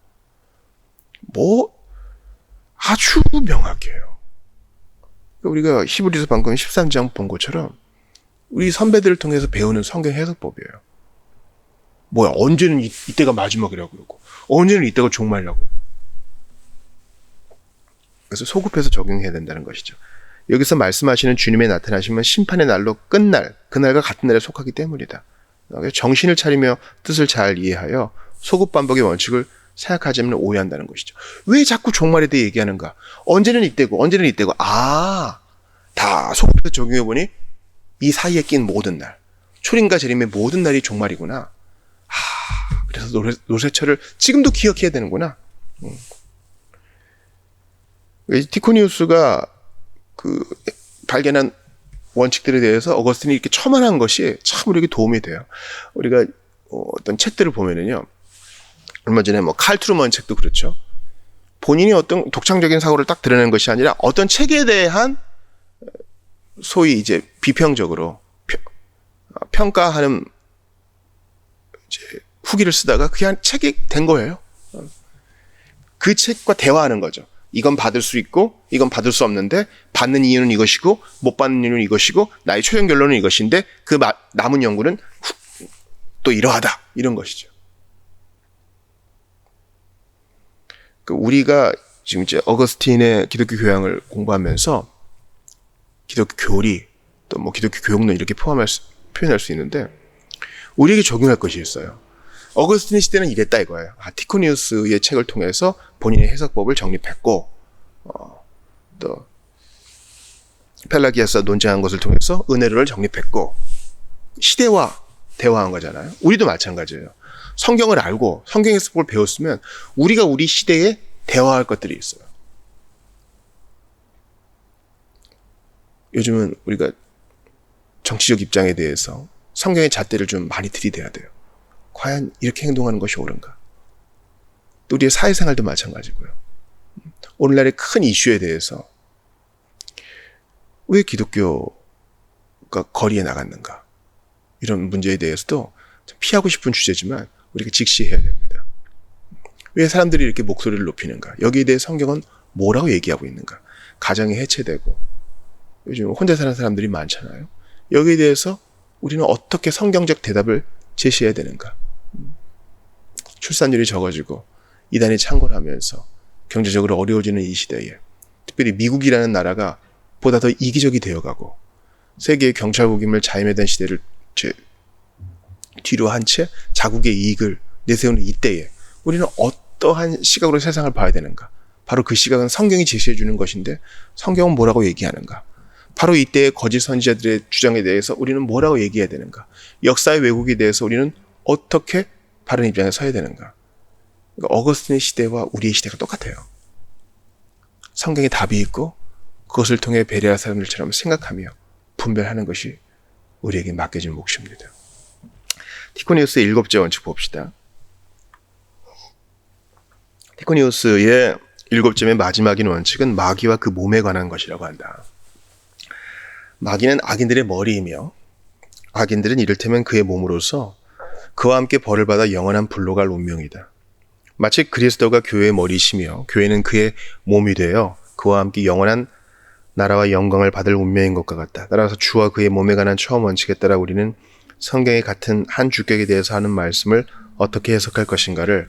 Speaker 1: 아주 명확해요. 우리가 히브리서 방금 13장 본 것처럼 우리 선배들을 통해서 배우는 성경 해석법이에요. 언제는 이때가 마지막이라고 그러고 언제는 이때가 종말이라고. 그래서 소급해서 적용해야 된다는 것이죠. 여기서 말씀하시는 주님의 나타나심은 심판의 날로 끝날, 그날과 같은 날에 속하기 때문이다. 정신을 차리며 뜻을 잘 이해하여 소급 반복의 원칙을 생각하지 않으면 오해한다는 것이죠. 왜 자꾸 종말에 대해 얘기하는가? 언제는 이때고 언제는 이때고 다 소급해서 적용해보니 이 사이에 낀 모든 날, 초림과 재림의 모든 날이 종말이구나. 그래서 노세처를 지금도 기억해야 되는구나. 티코니우스가 발견한 원칙들에 대해서 어거스틴이 이렇게 첨언한 것이 참 우리에게 도움이 돼요. 우리가 어떤 책들을 보면은요, 얼마 전에 칼 트루먼 책도 그렇죠. 본인이 어떤 독창적인 사고를 딱 드러내는 것이 아니라 어떤 책에 대한 소위 이제 비평적으로 평가하는 이제 후기를 쓰다가 그게 한 책이 된 거예요. 그 책과 대화하는 거죠. 이건 받을 수 있고 이건 받을 수 없는데 받는 이유는 이것이고 못 받는 이유는 이것이고 나의 최종 결론은 이것인데 그 남은 연구는 또 이러하다 이런 것이죠. 우리가 지금 이제 어거스틴의 기독교 교양을 공부하면서 기독교 교리 또 기독교 교육론 이렇게 표현할 수 있는데 우리에게 적용할 것이 있어요. 어거스틴의 시대는 이랬다 이거예요. 티코니우스의 책을 통해서 본인의 해석법을 정립했고 또 펠라기아스와 논쟁한 것을 통해서 은혜론을 정립했고 시대와 대화한 거잖아요. 우리도 마찬가지예요. 성경을 알고 성경 해석법을 배웠으면 우리가 우리 시대에 대화할 것들이 있어요. 요즘은 우리가 정치적 입장에 대해서 성경의 잣대를 좀 많이 들이대야 돼요. 과연 이렇게 행동하는 것이 옳은가? 또 우리의 사회생활도 마찬가지고요. 오늘날의 큰 이슈에 대해서 왜 기독교가 거리에 나갔는가? 이런 문제에 대해서도 좀 피하고 싶은 주제지만 우리가 직시해야 됩니다. 왜 사람들이 이렇게 목소리를 높이는가? 여기에 대해 성경은 뭐라고 얘기하고 있는가? 가정이 해체되고 요즘 혼자 사는 사람들이 많잖아요. 여기에 대해서 우리는 어떻게 성경적 대답을 제시해야 되는가? 출산율이 적어지고 이단이 창궐하면서 경제적으로 어려워지는 이 시대에 특별히 미국이라는 나라가 보다 더 이기적이 되어가고 세계의 경찰국임을 자임하던 시대를 뒤로 한 채 자국의 이익을 내세우는 이때에 우리는 어떠한 시각으로 세상을 봐야 되는가? 바로 그 시각은 성경이 제시해 주는 것인데 성경은 뭐라고 얘기하는가? 바로 이때의 거짓 선지자들의 주장에 대해서 우리는 뭐라고 얘기해야 되는가? 역사의 왜곡에 대해서 우리는 어떻게 바른 입장에 서야 되는가? 그러니까 어거스틴의 시대와 우리의 시대가 똑같아요. 성경에 답이 있고 그것을 통해 배려할 사람들처럼 생각하며 분별하는 것이 우리에게 맡겨진 몫입니다. 티코니우스의 7째 원칙 봅시다. 티코니우스의 7점의 마지막인 원칙은 마귀와 그 몸에 관한 것이라고 한다. 마귀는 악인들의 머리이며 악인들은 이를테면 그의 몸으로서 그와 함께 벌을 받아 영원한 불로 갈 운명이다. 마치 그리스도가 교회의 머리이시며 교회는 그의 몸이 되어 그와 함께 영원한 나라와 영광을 받을 운명인 것과 같다. 따라서 주와 그의 몸에 관한 처음 원칙에 따라 우리는 성경의 같은 한 주격에 대해서 하는 말씀을 어떻게 해석할 것인가를,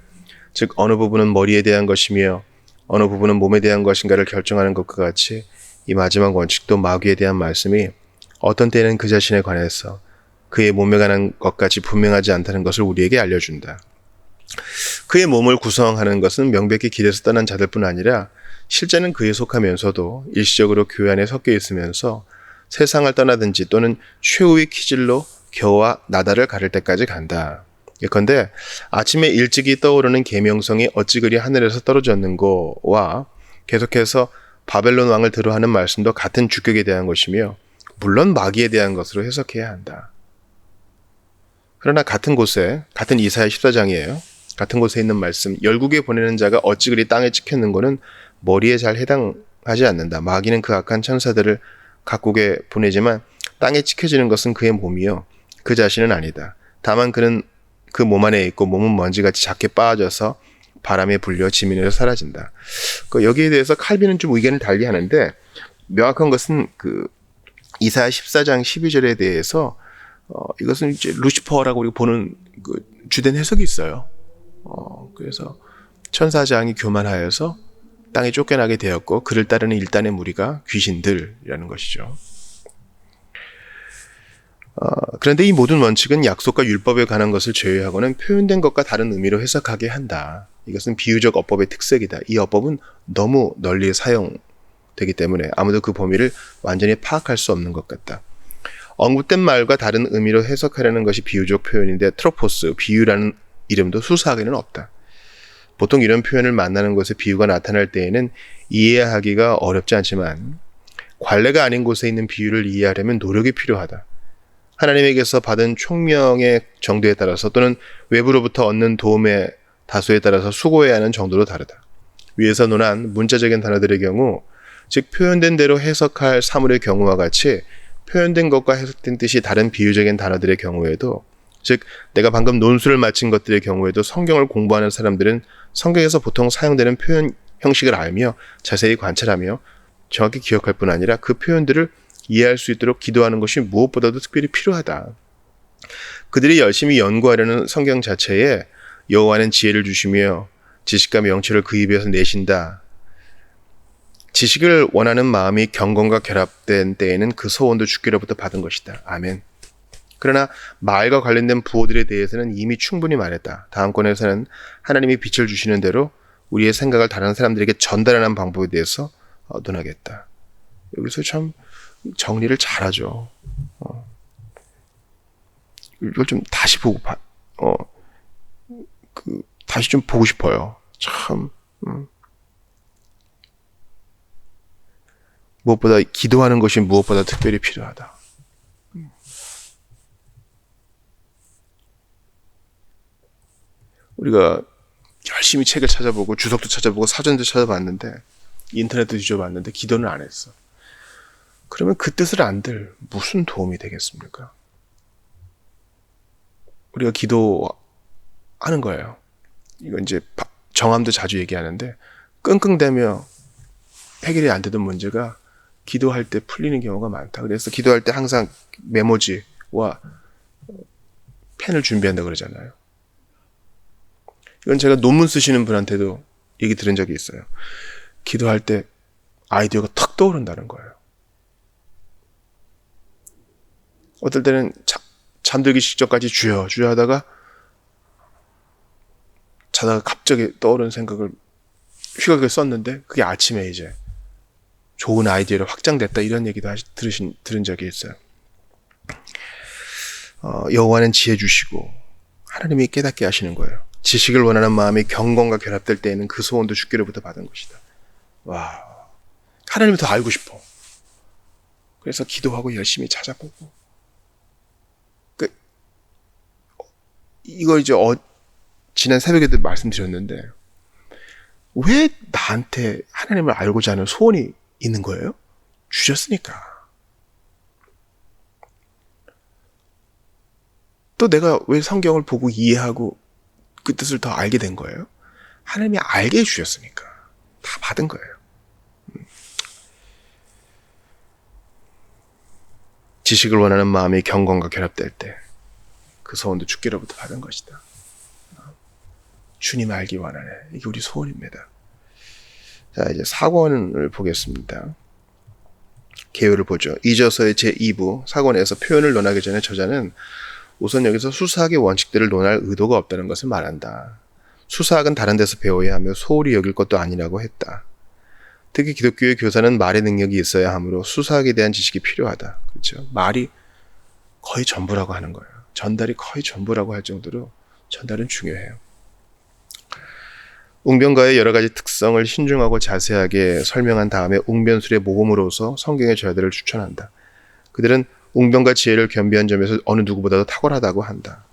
Speaker 1: 즉 어느 부분은 머리에 대한 것이며 어느 부분은 몸에 대한 것인가를 결정하는 것과 같이 이 마지막 원칙도 마귀에 대한 말씀이 어떤 때는 그 자신에 관해서 그의 몸에 관한 것까지 분명하지 않다는 것을 우리에게 알려준다. 그의 몸을 구성하는 것은 명백히 길에서 떠난 자들뿐 아니라 실제는 그에 속하면서도 일시적으로 교회 안에 섞여 있으면서 세상을 떠나든지 또는 최후의 기질로 겨와 나다를 가를 때까지 간다. 예컨대 아침에 일찍이 떠오르는 계명성이 어찌 그리 하늘에서 떨어졌는고와 계속해서 바벨론 왕을 들어하는 말씀도 같은 주격에 대한 것이며 물론 마귀에 대한 것으로 해석해야 한다. 그러나 같은 곳에, 같은 이사야 14장이에요. 같은 곳에 있는 말씀, 열국에 보내는 자가 어찌 그리 땅에 찍혔는고는 머리에 잘 해당하지 않는다. 마귀는 그 악한 천사들을 각국에 보내지만 땅에 찍혀지는 것은 그의 몸이요 그 자신은 아니다. 다만 그는 그 몸 안에 있고 몸은 먼지같이 작게 빠져서 바람에 불려 지면에서 사라진다. 여기에 대해서 칼빈은 좀 의견을 달리 하는데 명확한 것은 그 이사야 14장 12절에 대해서 이것은 이제 루시퍼라고 우리가 보는 그 주된 해석이 있어요. 그래서 천사장이 교만하여서 땅에 쫓겨나게 되었고 그를 따르는 일단의 무리가 귀신들이라는 것이죠. 그런데 이 모든 원칙은 약속과 율법에 관한 것을 제외하고는 표현된 것과 다른 의미로 해석하게 한다. 이것은 비유적 어법의 특색이다. 이 어법은 너무 널리 사용되기 때문에 아무도 그 범위를 완전히 파악할 수 없는 것 같다. 언급된 말과 다른 의미로 해석하려는 것이 비유적 표현인데 트로포스, 비유라는 이름도 수사하기는 없다. 보통 이런 표현을 만나는 곳에 비유가 나타날 때에는 이해하기가 어렵지 않지만 관례가 아닌 곳에 있는 비유를 이해하려면 노력이 필요하다. 하나님에게서 받은 총명의 정도에 따라서 또는 외부로부터 얻는 도움의 다소에 따라서 수고해야 하는 정도로 다르다. 위에서 논한 문자적인 단어들의 경우, 즉 표현된 대로 해석할 사물의 경우와 같이 표현된 것과 해석된 뜻이 다른 비유적인 단어들의 경우에도, 즉 내가 방금 논술을 마친 것들의 경우에도 성경을 공부하는 사람들은 성경에서 보통 사용되는 표현 형식을 알며 자세히 관찰하며 정확히 기억할 뿐 아니라 그 표현들을 이해할 수 있도록 기도하는 것이 무엇보다도 특별히 필요하다. 그들이 열심히 연구하려는 성경 자체에 여호와는 지혜를 주시며 지식과 명철을 그 입에서 내신다. 지식을 원하는 마음이 경건과 결합된 때에는 그 소원도 주께로부터 받은 것이다. 아멘. 그러나 말과 관련된 부호들에 대해서는 이미 충분히 말했다. 다음 권에서는 하나님이 빛을 주시는 대로 우리의 생각을 다른 사람들에게 전달하는 방법에 대해서 논하겠다. 여기서 참 정리를 잘하죠. 이걸 좀 다시 보고 다시 좀 보고 싶어요. 참 무엇보다 기도하는 것이 무엇보다 특별히 필요하다. 우리가 열심히 책을 찾아보고 주석도 찾아보고 사전도 찾아봤는데 인터넷도 뒤져봤는데 기도는 안 했어. 그러면 그 뜻을 안들 무슨 도움이 되겠습니까? 우리가 기도하는 거예요. 이건 이제 정함도 자주 얘기하는데 끙끙대며 해결이 안 되던 문제가 기도할 때 풀리는 경우가 많다. 그래서 기도할 때 항상 메모지와 펜을 준비한다고 그러잖아요. 이건 제가 논문 쓰시는 분한테도 얘기 들은 적이 있어요. 기도할 때 아이디어가 탁 떠오른다는 거예요. 어떨 때는 잠들기 직전까지 주여 하다가 자다가 갑자기 떠오른 생각을 휘각을 썼는데 그게 아침에 이제 좋은 아이디어로 확장됐다 이런 얘기도 들은 적이 있어요. 여호와는 지혜 주시고 하나님이 깨닫게 하시는 거예요. 지식을 원하는 마음이 경건과 결합될 때에는 그 소원도 주께로부터 받은 것이다. 와, 하나님을 더 알고 싶어. 그래서 기도하고 열심히 찾아보고. 이거 이제 지난 새벽에도 말씀드렸는데 왜 나한테 하나님을 알고자 하는 소원이 있는 거예요? 주셨으니까. 또 내가 왜 성경을 보고 이해하고 그 뜻을 더 알게 된 거예요? 하나님이 알게 해주셨으니까. 다 받은 거예요. 지식을 원하는 마음이 경건과 결합될 때 그 소원도 주께로부터 받은 것이다. 주님 알기 원하네. 이게 우리 소원입니다. 자, 이제 사권을 보겠습니다. 개요를 보죠. 이저서의 제2부 사권에서 표현을 논하기 전에 저자는 우선 여기서 수사학의 원칙들을 논할 의도가 없다는 것을 말한다. 수사학은 다른 데서 배워야 하며 소홀히 여길 것도 아니라고 했다. 특히 기독교의 교사는 말의 능력이 있어야 하므로 수사학에 대한 지식이 필요하다. 그렇죠? 말이 거의 전부라고 하는 거예요. 전달이 거의 전부라고 할 정도로 전달은 중요해요. 웅변가의 여러 가지 특성을 신중하고 자세하게 설명한 다음에 웅변술의 모범으로서 성경의 저자들을 추천한다. 그들은 웅변가 지혜를 겸비한 점에서 어느 누구보다도 탁월하다고 한다.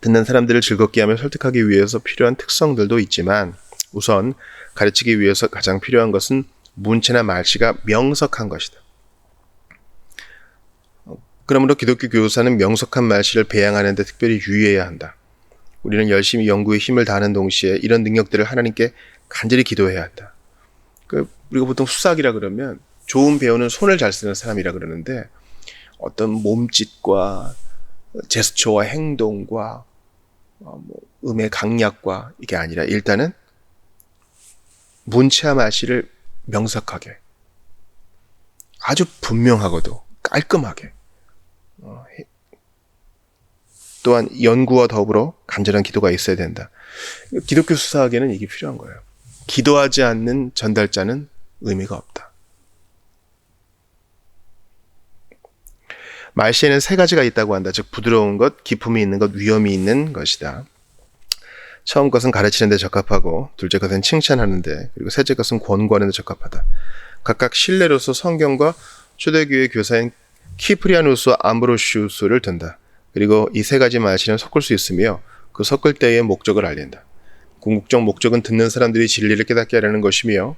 Speaker 1: 듣는 사람들을 즐겁게 하며 설득하기 위해서 필요한 특성들도 있지만 우선 가르치기 위해서 가장 필요한 것은 문체나 말씨가 명석한 것이다. 그러므로 기독교 교사는 명석한 말씨를 배양하는 데 특별히 유의해야 한다. 우리는 열심히 연구에 힘을 다하는 동시에 이런 능력들을 하나님께 간절히 기도해야 한다. 우리가 보통 수사학이라 그러면 좋은 배우는 손을 잘 쓰는 사람이라 그러는데 어떤 몸짓과 제스처와 행동과 음의 강약과 이게 아니라 일단은 문체와 말씨를 명석하게 아주 분명하고도 깔끔하게 또한 연구와 더불어 간절한 기도가 있어야 된다. 기독교 수사학에는 이게 필요한 거예요. 기도하지 않는 전달자는 의미가 없다. 말씨에는 세 가지가 있다고 한다. 즉 부드러운 것, 기품이 있는 것, 위엄이 있는 것이다. 처음 것은 가르치는 데 적합하고 둘째 것은 칭찬하는 데 그리고 셋째 것은 권고하는 데 적합하다. 각각 신뢰로서 성경과 초대교회 교사인 키프리아누스와 암브로시우스를 든다. 그리고 이 세 가지 말씨는 섞을 수 있으며 그 섞을 때의 목적을 알린다. 궁극적 목적은 듣는 사람들이 진리를 깨닫게 하려는 것이며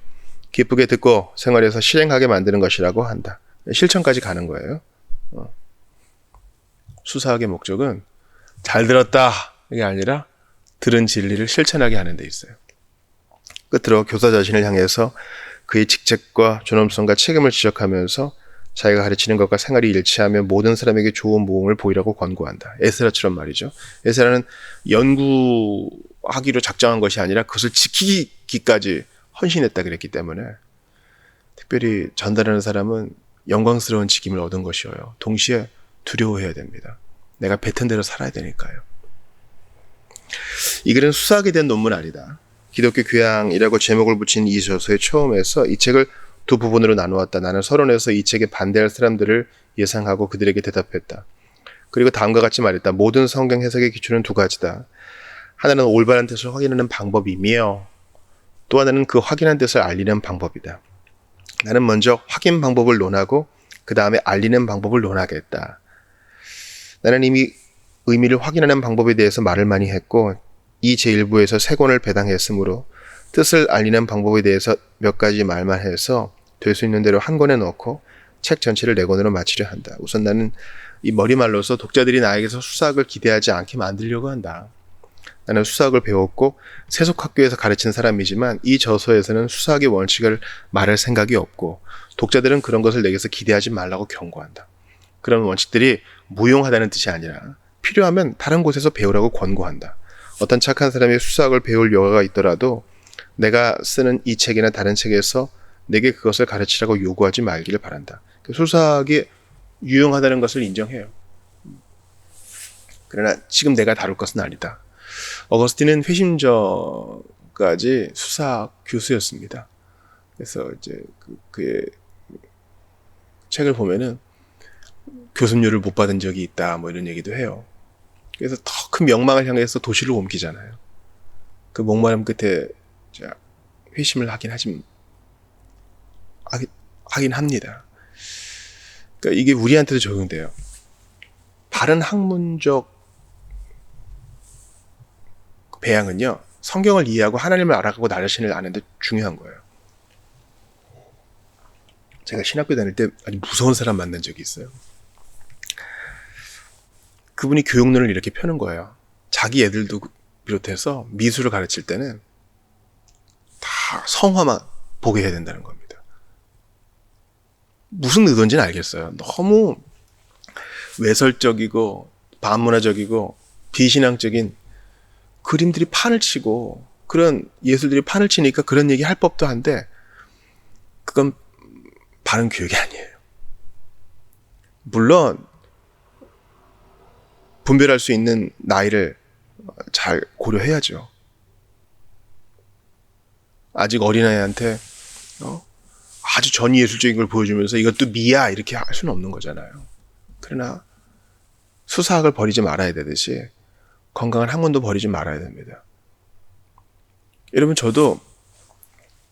Speaker 1: 기쁘게 듣고 생활에서 실행하게 만드는 것이라고 한다. 실천까지 가는 거예요. 수사학의 목적은 잘 들었다 이게 아니라 들은 진리를 실천하게 하는 데 있어요. 끝으로 교사 자신을 향해서 그의 직책과 존엄성과 책임을 지적하면서 자기가 가르치는 것과 생활이 일치하며 모든 사람에게 좋은 모범을 보이라고 권고한다. 에스라처럼 말이죠. 에스라는 연구하기로 작정한 것이 아니라 그것을 지키기까지 헌신했다 그랬기 때문에 특별히 전달하는 사람은 영광스러운 직임을 얻은 것이어요. 동시에 두려워해야 됩니다. 내가 뱉은 대로 살아야 되니까요. 이 글은 수사학에 대한 논문 아니다. 기독교 교양이라고 제목을 붙인 이 저서의 처음에서 이 책을 두 부분으로 나누었다. 나는 서론에서 이 책에 반대할 사람들을 예상하고 그들에게 대답했다. 그리고 다음과 같이 말했다. 모든 성경 해석의 기초는 두 가지다. 하나는 올바른 뜻을 확인하는 방법이며 또 하나는 그 확인한 뜻을 알리는 방법이다. 나는 먼저 확인 방법을 논하고 그 다음에 알리는 방법을 논하겠다. 나는 이미 의미를 확인하는 방법에 대해서 말을 많이 했고 이 제1부에서 세 권을 배당했으므로 뜻을 알리는 방법에 대해서 몇 가지 말만 해서 될 수 있는 대로 한 권에 넣고 책 전체를 네 권으로 마치려 한다. 우선 나는 이 머리말로서 독자들이 나에게서 수사학을 기대하지 않게 만들려고 한다. 나는 수사학을 배웠고 세속학교에서 가르친 사람이지만 이 저서에서는 수사학의 원칙을 말할 생각이 없고 독자들은 그런 것을 내게서 기대하지 말라고 경고한다. 그런 원칙들이 무용하다는 뜻이 아니라 필요하면 다른 곳에서 배우라고 권고한다. 어떤 착한 사람이 수사학을 배울 여가가 있더라도 내가 쓰는 이 책이나 다른 책에서 내게 그것을 가르치라고 요구하지 말기를 바란다. 수사학이 유용하다는 것을 인정해요. 그러나 지금 내가 다룰 것은 아니다. 어거스틴은 회심 전까지 수사학 교수였습니다. 그래서 이제 그의 책을 보면은 교습료를 못 받은 적이 있다, 뭐 이런 얘기도 해요. 그래서 더 큰 명망을 향해서 도시를 옮기잖아요. 그 목마름 끝에 회심을 하긴 합니다. 그러니까 이게 우리한테도 적용돼요. 바른 학문적 배양은요, 성경을 이해하고 하나님을 알아가고 나 자신을 아는 데 중요한 거예요. 제가 신학교 다닐 때 아주 무서운 사람 만난 적이 있어요. 그분이 교육론을 이렇게 펴는 거예요. 자기 애들도 비롯해서 미술을 가르칠 때는 다 성화만 보게 해야 된다는 겁니다. 무슨 의도인지는 알겠어요. 너무 외설적이고 반문화적이고 비신앙적인 그림들이 판을 치고 그런 예술들이 판을 치니까 그런 얘기 할 법도 한데 그건 바른 교육이 아니에요. 물론 분별할 수 있는 나이를 잘 고려해야죠. 아직 어린아이한테 아주 전예술적인 걸 보여주면서 이것도 미야 이렇게 할 수는 없는 거잖아요. 그러나 수사학을 버리지 말아야 되듯이 건강한 학문도 버리지 말아야 됩니다. 여러분 저도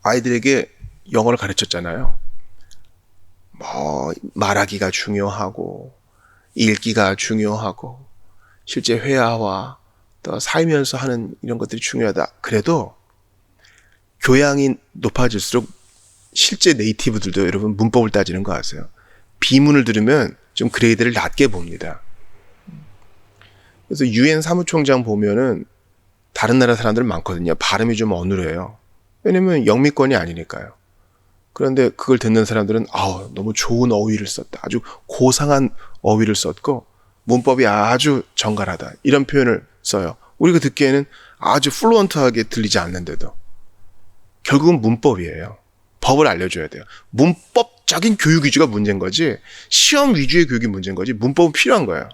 Speaker 1: 아이들에게 영어를 가르쳤잖아요. 말하기가 중요하고 읽기가 중요하고 실제 회화와 또 살면서 하는 이런 것들이 중요하다. 그래도 교양이 높아질수록 실제 네이티브들도 여러분 문법을 따지는 거 아세요? 비문을 들으면 좀 그레이드를 낮게 봅니다. 그래서 유엔 사무총장 보면은 다른 나라 사람들 많거든요. 발음이 좀 어눌해요. 왜냐면 영미권이 아니니까요. 그런데 그걸 듣는 사람들은 너무 좋은 어휘를 썼다. 아주 고상한 어휘를 썼고 문법이 아주 정갈하다. 이런 표현을 써요. 우리가 듣기에는 아주 플루언트하게 들리지 않는데도 결국은 문법이에요. 법을 알려줘야 돼요. 문법적인 교육 위주가 문제인 거지 시험 위주의 교육이 문제인 거지 문법은 필요한 거예요.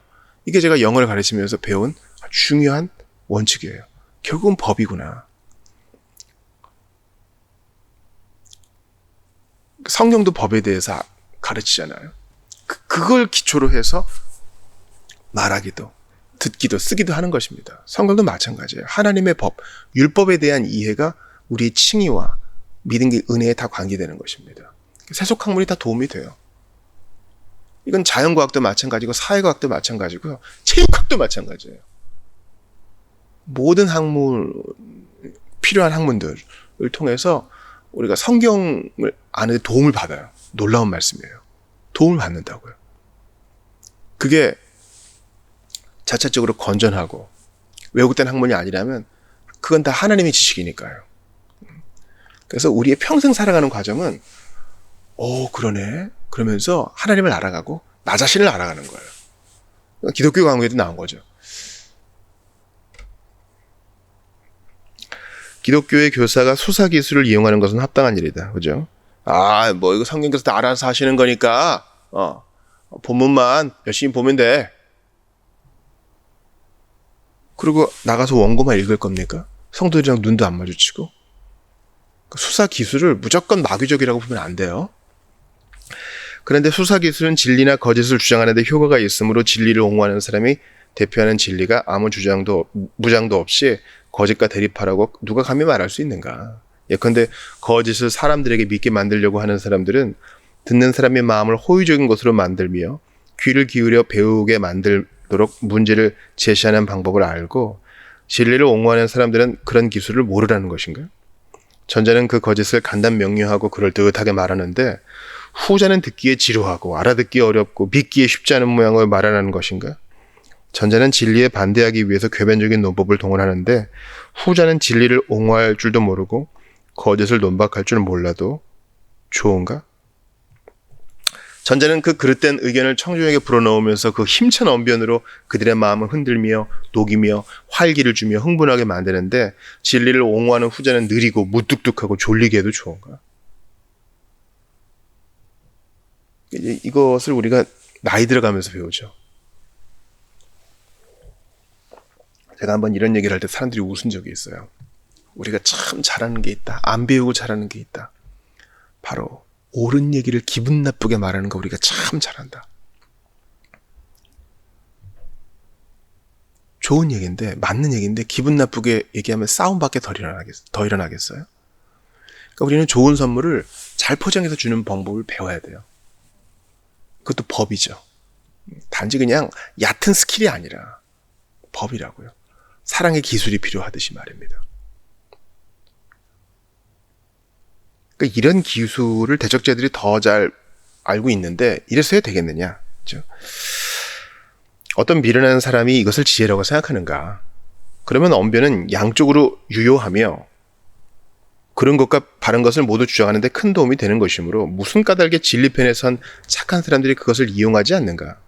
Speaker 1: 이게 제가 영어를 가르치면서 배운 중요한 원칙이에요. 결국은 법이구나. 성경도 법에 대해서 가르치잖아요. 그걸 기초로 해서 말하기도, 듣기도, 쓰기도 하는 것입니다. 성경도 마찬가지예요. 하나님의 법, 율법에 대한 이해가 우리의 칭의와 믿음의 은혜에 다 관계되는 것입니다. 세속학문이 다 도움이 돼요. 이건 자연과학도 마찬가지고 사회과학도 마찬가지고요. 체육학도 마찬가지예요. 모든 학문, 필요한 학문들을 통해서 우리가 성경을 아는 데 도움을 받아요. 놀라운 말씀이에요. 도움을 받는다고요. 그게 자체적으로 건전하고 왜곡된 학문이 아니라면 그건 다 하나님의 지식이니까요. 그래서 우리의 평생 살아가는 과정은 그러네. 그러면서 하나님을 알아가고 나 자신을 알아가는 거예요. 기독교 강의에도 나온 거죠. 기독교의 교사가 수사 기술을 이용하는 것은 합당한 일이다. 그죠? 이거 성경에서 다 알아서 하시는 거니까 본문만 열심히 보면 돼. 그리고 나가서 원고만 읽을 겁니까? 성도들이랑 눈도 안 마주치고. 수사 기술을 무조건 마귀적이라고 보면 안 돼요. 그런데 수사 기술은 진리나 거짓을 주장하는 데 효과가 있으므로 진리를 옹호하는 사람이 대표하는 진리가 아무 무장도 없이 거짓과 대립하라고 누가 감히 말할 수 있는가? 예컨대 거짓을 사람들에게 믿게 만들려고 하는 사람들은 듣는 사람의 마음을 호의적인 것으로 만들며 귀를 기울여 배우게 만들도록 문제를 제시하는 방법을 알고 진리를 옹호하는 사람들은 그런 기술을 모르라는 것인가? 전자는 그 거짓을 간단명료하고 그럴듯하게 말하는데 후자는 듣기에 지루하고 알아듣기 어렵고 믿기에 쉽지 않은 모양을 말하는 것인가? 전자는 진리에 반대하기 위해서 궤변적인 논법을 동원하는데 후자는 진리를 옹호할 줄도 모르고 거짓을 논박할 줄 몰라도 좋은가? 전자는 그 그릇된 의견을 청중에게 불어넣으면서 그 힘찬 언변으로 그들의 마음을 흔들며 녹이며 활기를 주며 흥분하게 만드는데 진리를 옹호하는 후자는 느리고 무뚝뚝하고 졸리게 해도 좋은가? 이것을 우리가 나이 들어가면서 배우죠. 제가 한번 이런 얘기를 할 때 사람들이 웃은 적이 있어요. 우리가 참 잘하는 게 있다. 안 배우고 잘하는 게 있다. 바로 옳은 얘기를 기분 나쁘게 말하는 거 우리가 참 잘한다. 좋은 얘기인데 맞는 얘기인데 기분 나쁘게 얘기하면 싸움밖에 더 일어나겠어요? 그러니까 우리는 좋은 선물을 잘 포장해서 주는 방법을 배워야 돼요. 그것도 법이죠. 단지 그냥 얕은 스킬이 아니라 법이라고요. 사랑의 기술이 필요하듯이 말입니다. 그러니까 이런 기술을 대적자들이 더 잘 알고 있는데 이래서 해야 되겠느냐? 그렇죠? 어떤 미련한 사람이 이것을 지혜라고 생각하는가? 그러면 언변은 양쪽으로 유효하며 그런 것과 바른 것을 모두 주장하는 데 큰 도움이 되는 것이므로 무슨 까닭에 진리 편에 선 착한 사람들이 그것을 이용하지 않는가?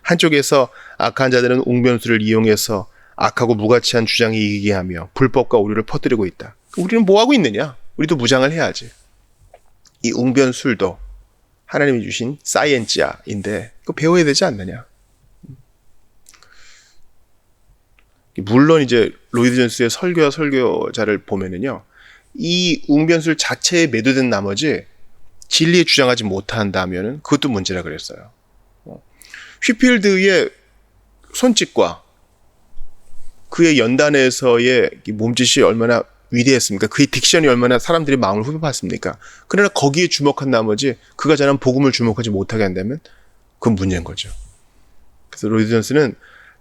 Speaker 1: 한쪽에서 악한 자들은 웅변수를 이용해서 악하고 무가치한 주장이 이기게 하며 불법과 오류를 퍼뜨리고 있다. 우리는 뭐 하고 있느냐? 우리도 무장을 해야지. 이 웅변술도 하나님이 주신 사이엔지아인데 그거 배워야 되지 않느냐? 물론 이제 로이드 존스의 설교와 설교자를 보면은요, 이 웅변술 자체에 매도된 나머지 진리에 주장하지 못한다면은 그것도 문제라 그랬어요. 휘필드의 손짓과 그의 연단에서의 몸짓이 얼마나 위대했습니까? 그의 딕션이 얼마나 사람들의 마음을 후벼팠습니까? 그러나 거기에 주목한 나머지 그가 전한 복음을 주목하지 못하게 한다면 그건 문제인 거죠. 그래서 로이드 존스는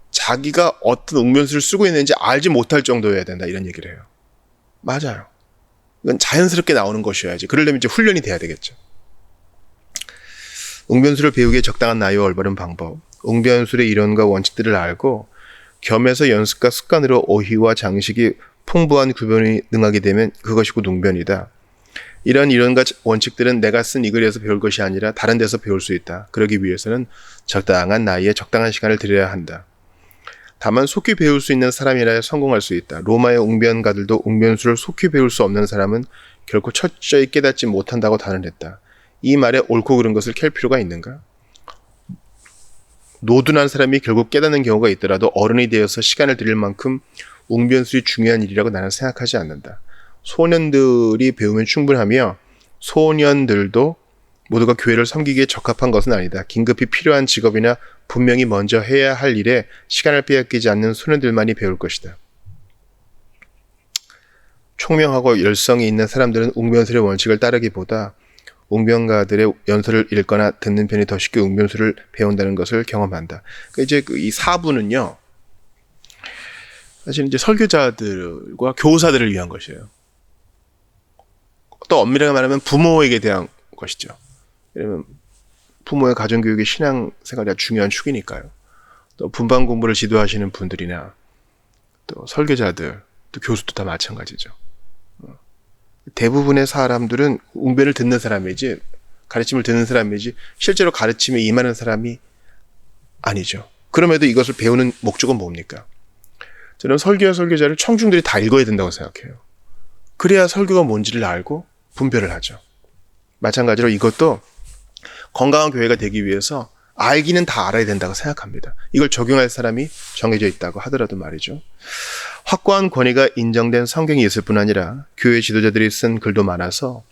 Speaker 1: 자기가 어떤 웅변수를 쓰고 있는지 알지 못할 정도여야 된다, 이런 얘기를 해요. 맞아요. 이건 자연스럽게 나오는 것이어야지. 그러려면 이제 훈련이 돼야 되겠죠. 웅변술을 배우기에 적당한 나이와 올바른 방법, 웅변술의 이론과 원칙들을 알고 겸해서 연습과 습관으로 어휘와 장식이 풍부한 구변이 능하게 되면 그것이 곧 웅변이다. 이런 이론과 원칙들은 내가 쓴 이 글에서 배울 것이 아니라 다른 데서 배울 수 있다. 그러기 위해서는 적당한 나이에 적당한 시간을 들여야 한다. 다만 속히 배울 수 있는 사람이라야 성공할 수 있다. 로마의 웅변가들도 웅변술을 속히 배울 수 없는 사람은 결코 철저히 깨닫지 못한다고 단언했다. 이 말에 옳고 그른 것을 캘 필요가 있는가? 노둔한 사람이 결국 깨닫는 경우가 있더라도 어른이 되어서 시간을 들일 만큼 웅변술이 중요한 일이라고 나는 생각하지 않는다. 소년들이 배우면 충분하며 소년들도 모두가 교회를 섬기기에 적합한 것은 아니다. 긴급히 필요한 직업이나 분명히 먼저 해야 할 일에 시간을 빼앗기지 않는 소년들만이 배울 것이다. 총명하고 열성이 있는 사람들은 웅변술의 원칙을 따르기보다 웅변가들의 연설을 읽거나 듣는 편이 더 쉽게 웅변술을 배운다는 것을 경험한다. 그러니까 이제 이 사부는요, 사실 이제 설교자들과 교사들을 위한 것이에요. 또 엄밀하게 말하면 부모에게 대한 것이죠. 왜냐면 부모의 가정교육이 신앙생활이 중요한 축이니까요. 또 분반 공부를 지도하시는 분들이나 또 설교자들, 또 교수도 다 마찬가지죠. 대부분의 사람들은 웅변을 듣는 사람이지, 가르침을 듣는 사람이지 실제로 가르침에 임하는 사람이 아니죠. 그럼에도 이것을 배우는 목적은 뭡니까? 저는 설교와 설교자를 청중들이 다 읽어야 된다고 생각해요. 그래야 설교가 뭔지를 알고 분별을 하죠. 마찬가지로 이것도 건강한 교회가 되기 위해서 알기는 다 알아야 된다고 생각합니다. 이걸 적용할 사람이 정해져 있다고 하더라도 말이죠. 확고한 권위가 인정된 성경이 있을 뿐 아니라 교회 지도자들이 쓴 글도 많아서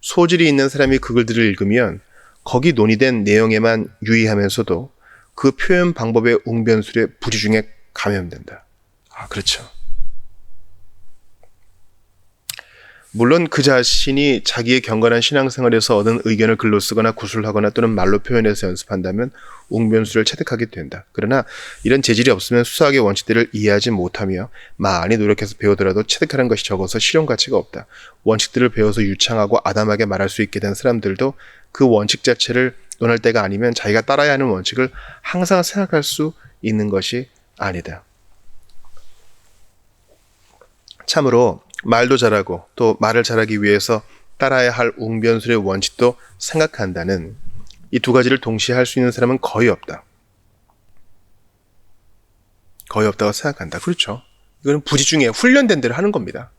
Speaker 1: 소질이 있는 사람이 그 글들을 읽으면 거기 논의된 내용에만 유의하면서도 그 표현 방법의 웅변술에 부지중에 감염된다. 그렇죠. 물론 그 자신이 자기의 경건한 신앙생활에서 얻은 의견을 글로 쓰거나 구술하거나 또는 말로 표현해서 연습한다면 웅변술을 체득하게 된다. 그러나 이런 재질이 없으면 수학의 원칙들을 이해하지 못하며 많이 노력해서 배우더라도 체득하는 것이 적어서 실용 가치가 없다. 원칙들을 배워서 유창하고 아담하게 말할 수 있게 된 사람들도 그 원칙 자체를 논할 때가 아니면 자기가 따라야 하는 원칙을 항상 생각할 수 있는 것이 아니다. 참으로 말도 잘하고 또 말을 잘하기 위해서 따라야 할 웅변술의 원칙도 생각한다는 이 두 가지를 동시에 할 수 있는 사람은 거의 없다. 거의 없다고 생각한다. 그렇죠. 이거는 부지중에 훈련된 대로 하는 겁니다.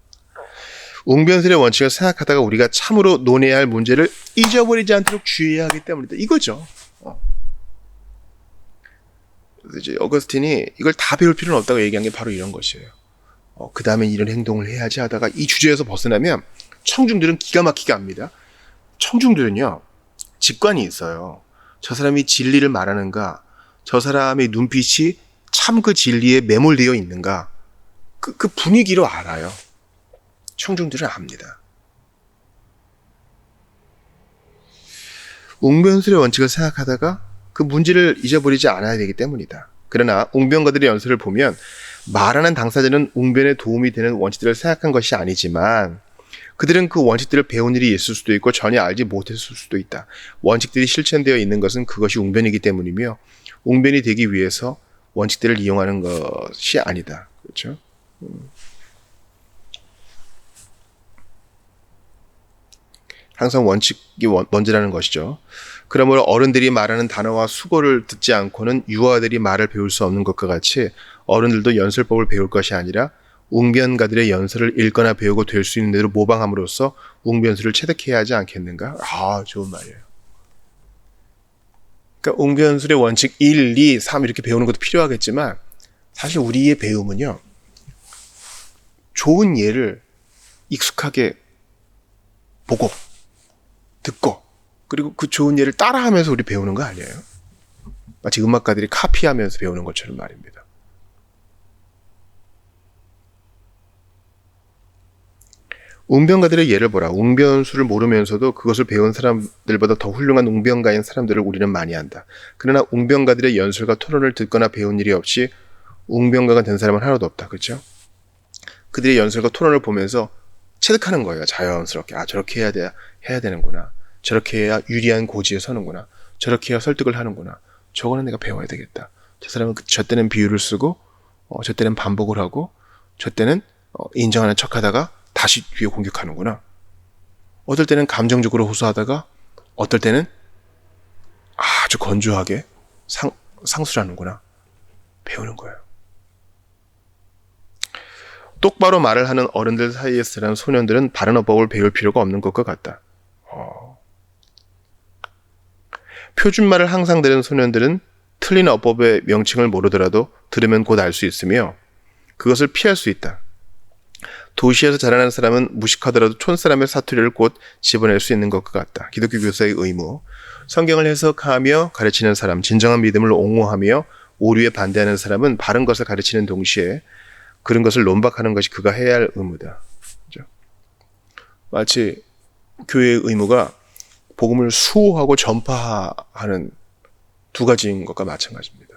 Speaker 1: 웅변술의 원칙을 생각하다가 우리가 참으로 논해야 할 문제를 잊어버리지 않도록 주의해야 하기 때문이다. 이거죠. 이제 어거스틴이 이걸 다 배울 필요는 없다고 얘기한 게 바로 이런 것이에요. 그 다음에 이런 행동을 해야지 하다가 이 주제에서 벗어나면 청중들은 기가 막히게 합니다. 청중들은요, 직관이 있어요. 저 사람이 진리를 말하는가, 저 사람의 눈빛이 참 그 진리에 매몰되어 있는가, 그 분위기로 알아요. 청중들은 압니다. 웅변술의 원칙을 생각하다가 그 문제를 잊어버리지 않아야 되기 때문이다. 그러나 웅변가들의 연설을 보면 말하는 당사자는 웅변에 도움이 되는 원칙들을 생각한 것이 아니지만 그들은 그 원칙들을 배운 일이 있을 수도 있고 전혀 알지 못했을 수도 있다. 원칙들이 실천되어 있는 것은 그것이 웅변이기 때문이며 웅변이 되기 위해서 원칙들을 이용하는 것이 아니다. 그렇죠? 항상 원칙이 먼저라는 것이죠. 그러므로 어른들이 말하는 단어와 수고를 듣지 않고는 유아들이 말을 배울 수 없는 것과 같이 어른들도 연설법을 배울 것이 아니라 웅변가들의 연설을 읽거나 배우고 될 수 있는 대로 모방함으로써 웅변수를 체득해야 하지 않겠는가? 아, 좋은 말이에요. 그러니까 웅변술의 원칙 1, 2, 3 이렇게 배우는 것도 필요하겠지만 사실 우리의 배움은요. 좋은 예를 익숙하게 보고 듣고 그리고 그 좋은 예를 따라하면서 우리 배우는 거 아니에요? 마치 음악가들이 카피하면서 배우는 것처럼 말입니다. 웅변가들의 예를 보라. 웅변수를 모르면서도 그것을 배운 사람들보다 더 훌륭한 웅변가인 사람들을 우리는 많이 안다. 그러나 웅변가들의 연설과 토론을 듣거나 배운 일이 없이 웅변가가 된 사람은 하나도 없다. 그렇죠? 그들의 연설과 토론을 보면서 체득하는 거예요. 자연스럽게. 아, 저렇게 해야 되는구나. 저렇게 해야 유리한 고지에 서는구나. 저렇게 해야 설득을 하는구나. 저거는 내가 배워야 되겠다. 저 사람은 저 때는 비유를 쓰고 저 때는 반복을 하고 저 때는 인정하는 척하다가 다시 뒤에 공격하는구나. 어떨 때는 감정적으로 호소하다가 어떨 때는 아주 건조하게 상수를 하는구나. 배우는 거예요. 똑바로 말을 하는 어른들 사이에서 자란 소년들은 바른 어법을 배울 필요가 없는 것과 같다. 표준말을 항상 들은 소년들은 틀린 어법의 명칭을 모르더라도 들으면 곧 알 수 있으며 그것을 피할 수 있다. 도시에서 자라는 사람은 무식하더라도 촌사람의 사투리를 곧 집어낼 수 있는 것과 같다. 기독교 교사의 의무. 성경을 해석하며 가르치는 사람, 진정한 믿음을 옹호하며 오류에 반대하는 사람은 바른 것을 가르치는 동시에 그런 것을 논박하는 것이 그가 해야 할 의무다. 그렇죠? 마치 교회의 의무가 복음을 수호하고 전파하는 두 가지인 것과 마찬가지입니다.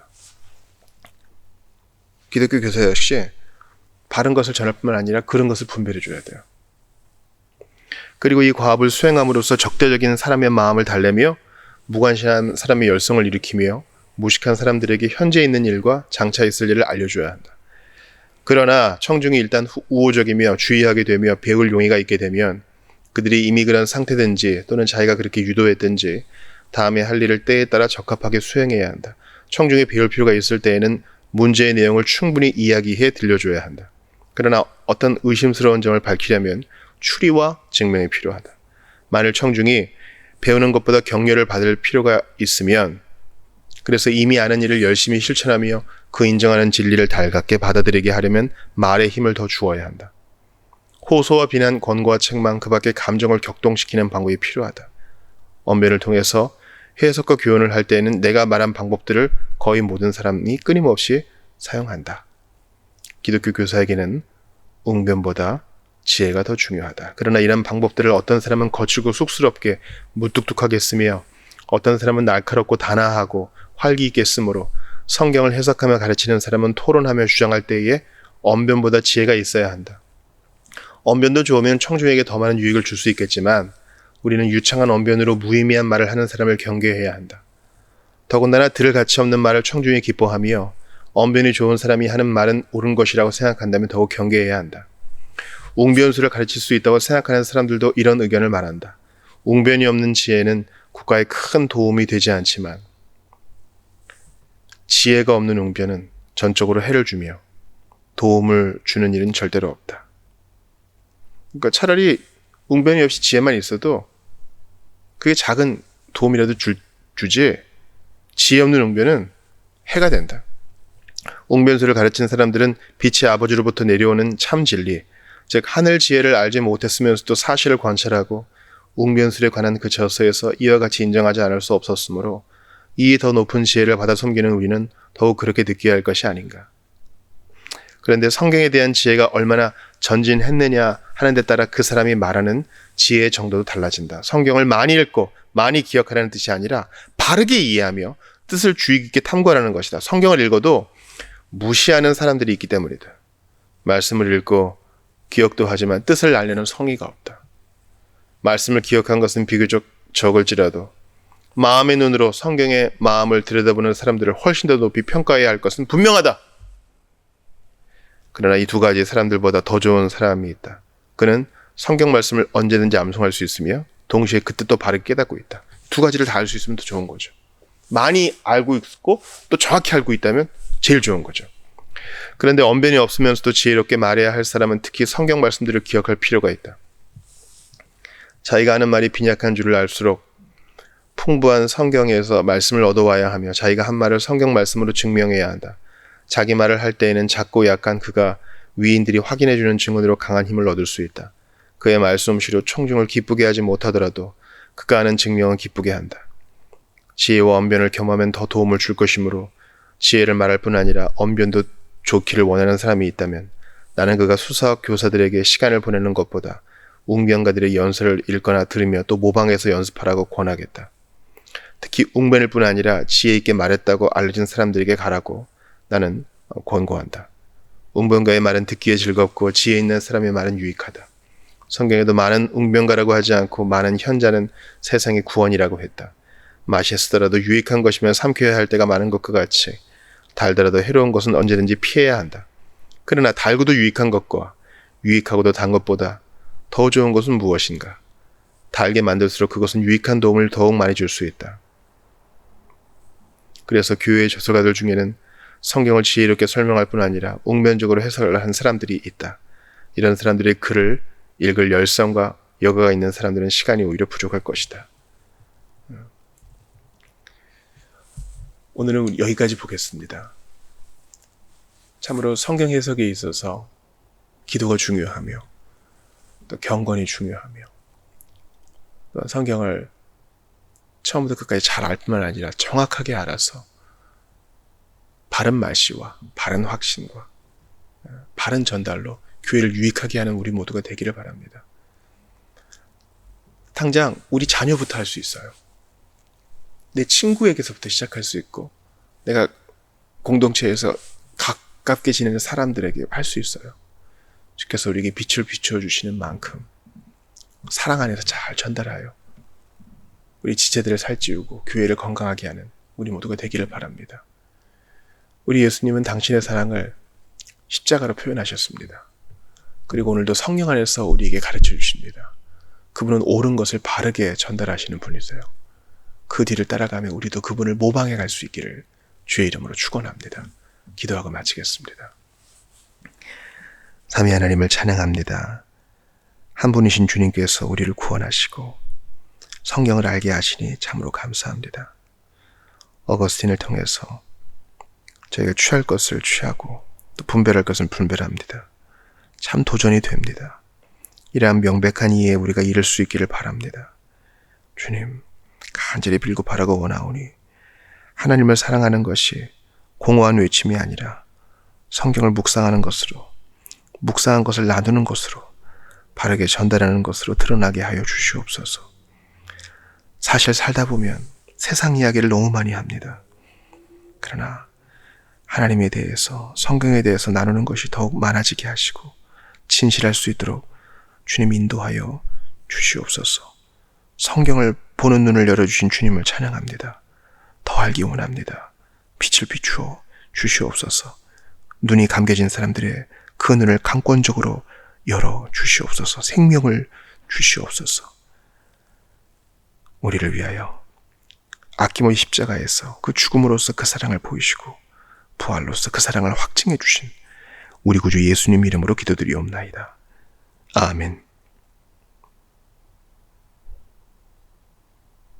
Speaker 1: 기독교 교사 역시 바른 것을 전할 뿐만 아니라 그런 것을 분별해 줘야 돼요. 그리고 이 과업을 수행함으로써 적대적인 사람의 마음을 달래며 무관심한 사람의 열성을 일으키며 무식한 사람들에게 현재 있는 일과 장차 있을 일을 알려줘야 한다. 그러나 청중이 일단 우호적이며 주의하게 되며 배울 용의가 있게 되면 그들이 이미 그런 상태든지 또는 자기가 그렇게 유도했든지 다음에 할 일을 때에 따라 적합하게 수행해야 한다. 청중이 배울 필요가 있을 때에는 문제의 내용을 충분히 이야기해 들려줘야 한다. 그러나 어떤 의심스러운 점을 밝히려면 추리와 증명이 필요하다. 만일 청중이 배우는 것보다 격려를 받을 필요가 있으면 그래서 이미 아는 일을 열심히 실천하며 그 인정하는 진리를 달갑게 받아들이게 하려면 말의 힘을 더 주어야 한다. 호소와 비난, 권고와 책망, 그 밖에 감정을 격동시키는 방법이 필요하다. 언변을 통해서 해석과 교훈을 할 때에는 내가 말한 방법들을 거의 모든 사람이 끊임없이 사용한다. 기독교 교사에게는 웅변보다 지혜가 더 중요하다. 그러나 이런 방법들을 어떤 사람은 거칠고 쑥스럽게 무뚝뚝하게 쓰며 어떤 사람은 날카롭고 단아하고 활기 있게 쓰므로 성경을 해석하며 가르치는 사람은 토론하며 주장할 때에 언변보다 지혜가 있어야 한다. 언변도 좋으면 청중에게 더 많은 유익을 줄 수 있겠지만 우리는 유창한 언변으로 무의미한 말을 하는 사람을 경계해야 한다. 더군다나 들을 가치 없는 말을 청중이 기뻐하며 언변이 좋은 사람이 하는 말은 옳은 것이라고 생각한다면 더욱 경계해야 한다. 웅변수를 가르칠 수 있다고 생각하는 사람들도 이런 의견을 말한다. 웅변이 없는 지혜는 국가에 큰 도움이 되지 않지만 지혜가 없는 웅변은 전적으로 해를 주며 도움을 주는 일은 절대로 없다. 그러니까 차라리 웅변이 없이 지혜만 있어도 그게 작은 도움이라도 주지 지혜 없는 웅변은 해가 된다. 웅변수를 가르친 사람들은 빛의 아버지로부터 내려오는 참 진리, 즉 하늘 지혜를 알지 못했으면서도 사실을 관찰하고 웅변술에 관한 그 저서에서 이와 같이 인정하지 않을 수 없었으므로 이 더 높은 지혜를 받아 섬기는 우리는 더욱 그렇게 느껴야 할 것이 아닌가. 그런데 성경에 대한 지혜가 얼마나 전진했느냐 하는 데 따라 그 사람이 말하는 지혜의 정도도 달라진다. 성경을 많이 읽고 많이 기억하라는 뜻이 아니라 바르게 이해하며 뜻을 주의 깊게 탐구하라는 것이다. 성경을 읽어도 무시하는 사람들이 있기 때문이다. 말씀을 읽고 기억도 하지만 뜻을 알려는 성의가 없다. 말씀을 기억한 것은 비교적 적을지라도 마음의 눈으로 성경의 마음을 들여다보는 사람들을 훨씬 더 높이 평가해야 할 것은 분명하다. 그러나 이 두 가지 사람들보다 더 좋은 사람이 있다. 그는 성경 말씀을 언제든지 암송할 수 있으며 동시에 그 뜻도 바르게 깨닫고 있다. 두 가지를 다 알 수 있으면 더 좋은 거죠. 많이 알고 있고 또 정확히 알고 있다면 제일 좋은 거죠. 그런데 언변이 없으면서도 지혜롭게 말해야 할 사람은 특히 성경 말씀들을 기억할 필요가 있다. 자기가 하는 말이 빈약한 줄을 알수록 풍부한 성경에서 말씀을 얻어와야 하며 자기가 한 말을 성경 말씀으로 증명해야 한다. 자기 말을 할 때에는 작고 약한 그가 위인들이 확인해주는 증언으로 강한 힘을 얻을 수 있다. 그의 말솜씨로 청중을 기쁘게 하지 못하더라도 그가 하는 증명은 기쁘게 한다. 지혜와 언변을 겸하면 더 도움을 줄 것이므로 지혜를 말할 뿐 아니라 언변도 좋기를 원하는 사람이 있다면 나는 그가 수사학 교사들에게 시간을 보내는 것보다 웅변가들의 연설을 읽거나 들으며 또 모방해서 연습하라고 권하겠다. 특히 웅변일 뿐 아니라 지혜 있게 말했다고 알려진 사람들에게 가라고 나는 권고한다. 웅변가의 말은 듣기에 즐겁고 지혜 있는 사람의 말은 유익하다. 성경에도 많은 웅변가라고 하지 않고 많은 현자는 세상의 구원이라고 했다. 맛있으더라도 유익한 것이면 삼켜야 할 때가 많은 것과 같이 달더라도 해로운 것은 언제든지 피해야 한다. 그러나 달고도 유익한 것과 유익하고도 단 것보다 더 좋은 것은 무엇인가? 달게 만들수록 그것은 유익한 도움을 더욱 많이 줄 수 있다. 그래서 교회의 저서가들 중에는 성경을 지혜롭게 설명할 뿐 아니라 웅변적으로 해석을 한 사람들이 있다. 이런 사람들의 글을 읽을 열성과 여가가 있는 사람들은 시간이 오히려 부족할 것이다. 오늘은 여기까지 보겠습니다. 참으로 성경 해석에 있어서 기도가 중요하며 또 경건이 중요하며 또 성경을 처음부터 끝까지 잘 알 뿐만 아니라 정확하게 알아서 바른 말씨와 바른 확신과 바른 전달로 교회를 유익하게 하는 우리 모두가 되기를 바랍니다. 당장 우리 자녀부터 할 수 있어요. 내 친구에게서부터 시작할 수 있고 내가 공동체에서 가깝게 지내는 사람들에게 할 수 있어요. 주께서 우리에게 빛을 비추어 주시는 만큼 사랑 안에서 잘 전달하여 우리 지체들을 살찌우고 교회를 건강하게 하는 우리 모두가 되기를 바랍니다. 우리 예수님은 당신의 사랑을 십자가로 표현하셨습니다. 그리고 오늘도 성령 안에서 우리에게 가르쳐 주십니다. 그분은 옳은 것을 바르게 전달하시는 분이세요. 그 뒤를 따라가며 우리도 그분을 모방해 갈 수 있기를 주의 이름으로 축원합니다. 기도하고 마치겠습니다. 삼위 하나님을 찬양합니다. 한 분이신 주님께서 우리를 구원하시고 성경을 알게 하시니 참으로 감사합니다. 어거스틴을 통해서 저희가 취할 것을 취하고 또 분별할 것은 분별합니다. 참 도전이 됩니다. 이러한 명백한 이해에 우리가 이를 수 있기를 바랍니다. 주님, 간절히 빌고 바라고 원하오니 하나님을 사랑하는 것이 공허한 외침이 아니라 성경을 묵상하는 것으로, 묵상한 것을 나누는 것으로, 바르게 전달하는 것으로 드러나게 하여 주시옵소서. 사실 살다 보면 세상 이야기를 너무 많이 합니다. 그러나 하나님에 대해서, 성경에 대해서 나누는 것이 더욱 많아지게 하시고 진실할 수 있도록 주님 인도하여 주시옵소서. 성경을 보는 눈을 열어주신 주님을 찬양합니다. 더 알기 원합니다. 빛을 비추어 주시옵소서. 눈이 감겨진 사람들의 그 눈을 강권적으로 열어 주시옵소서. 생명을 주시옵소서. 우리를 위하여 아낌없이 십자가에서 그 죽음으로써 그 사랑을 보이시고 부활로써 그 사랑을 확증해 주신 우리 구주 예수님 이름으로 기도드리옵나이다. 아멘.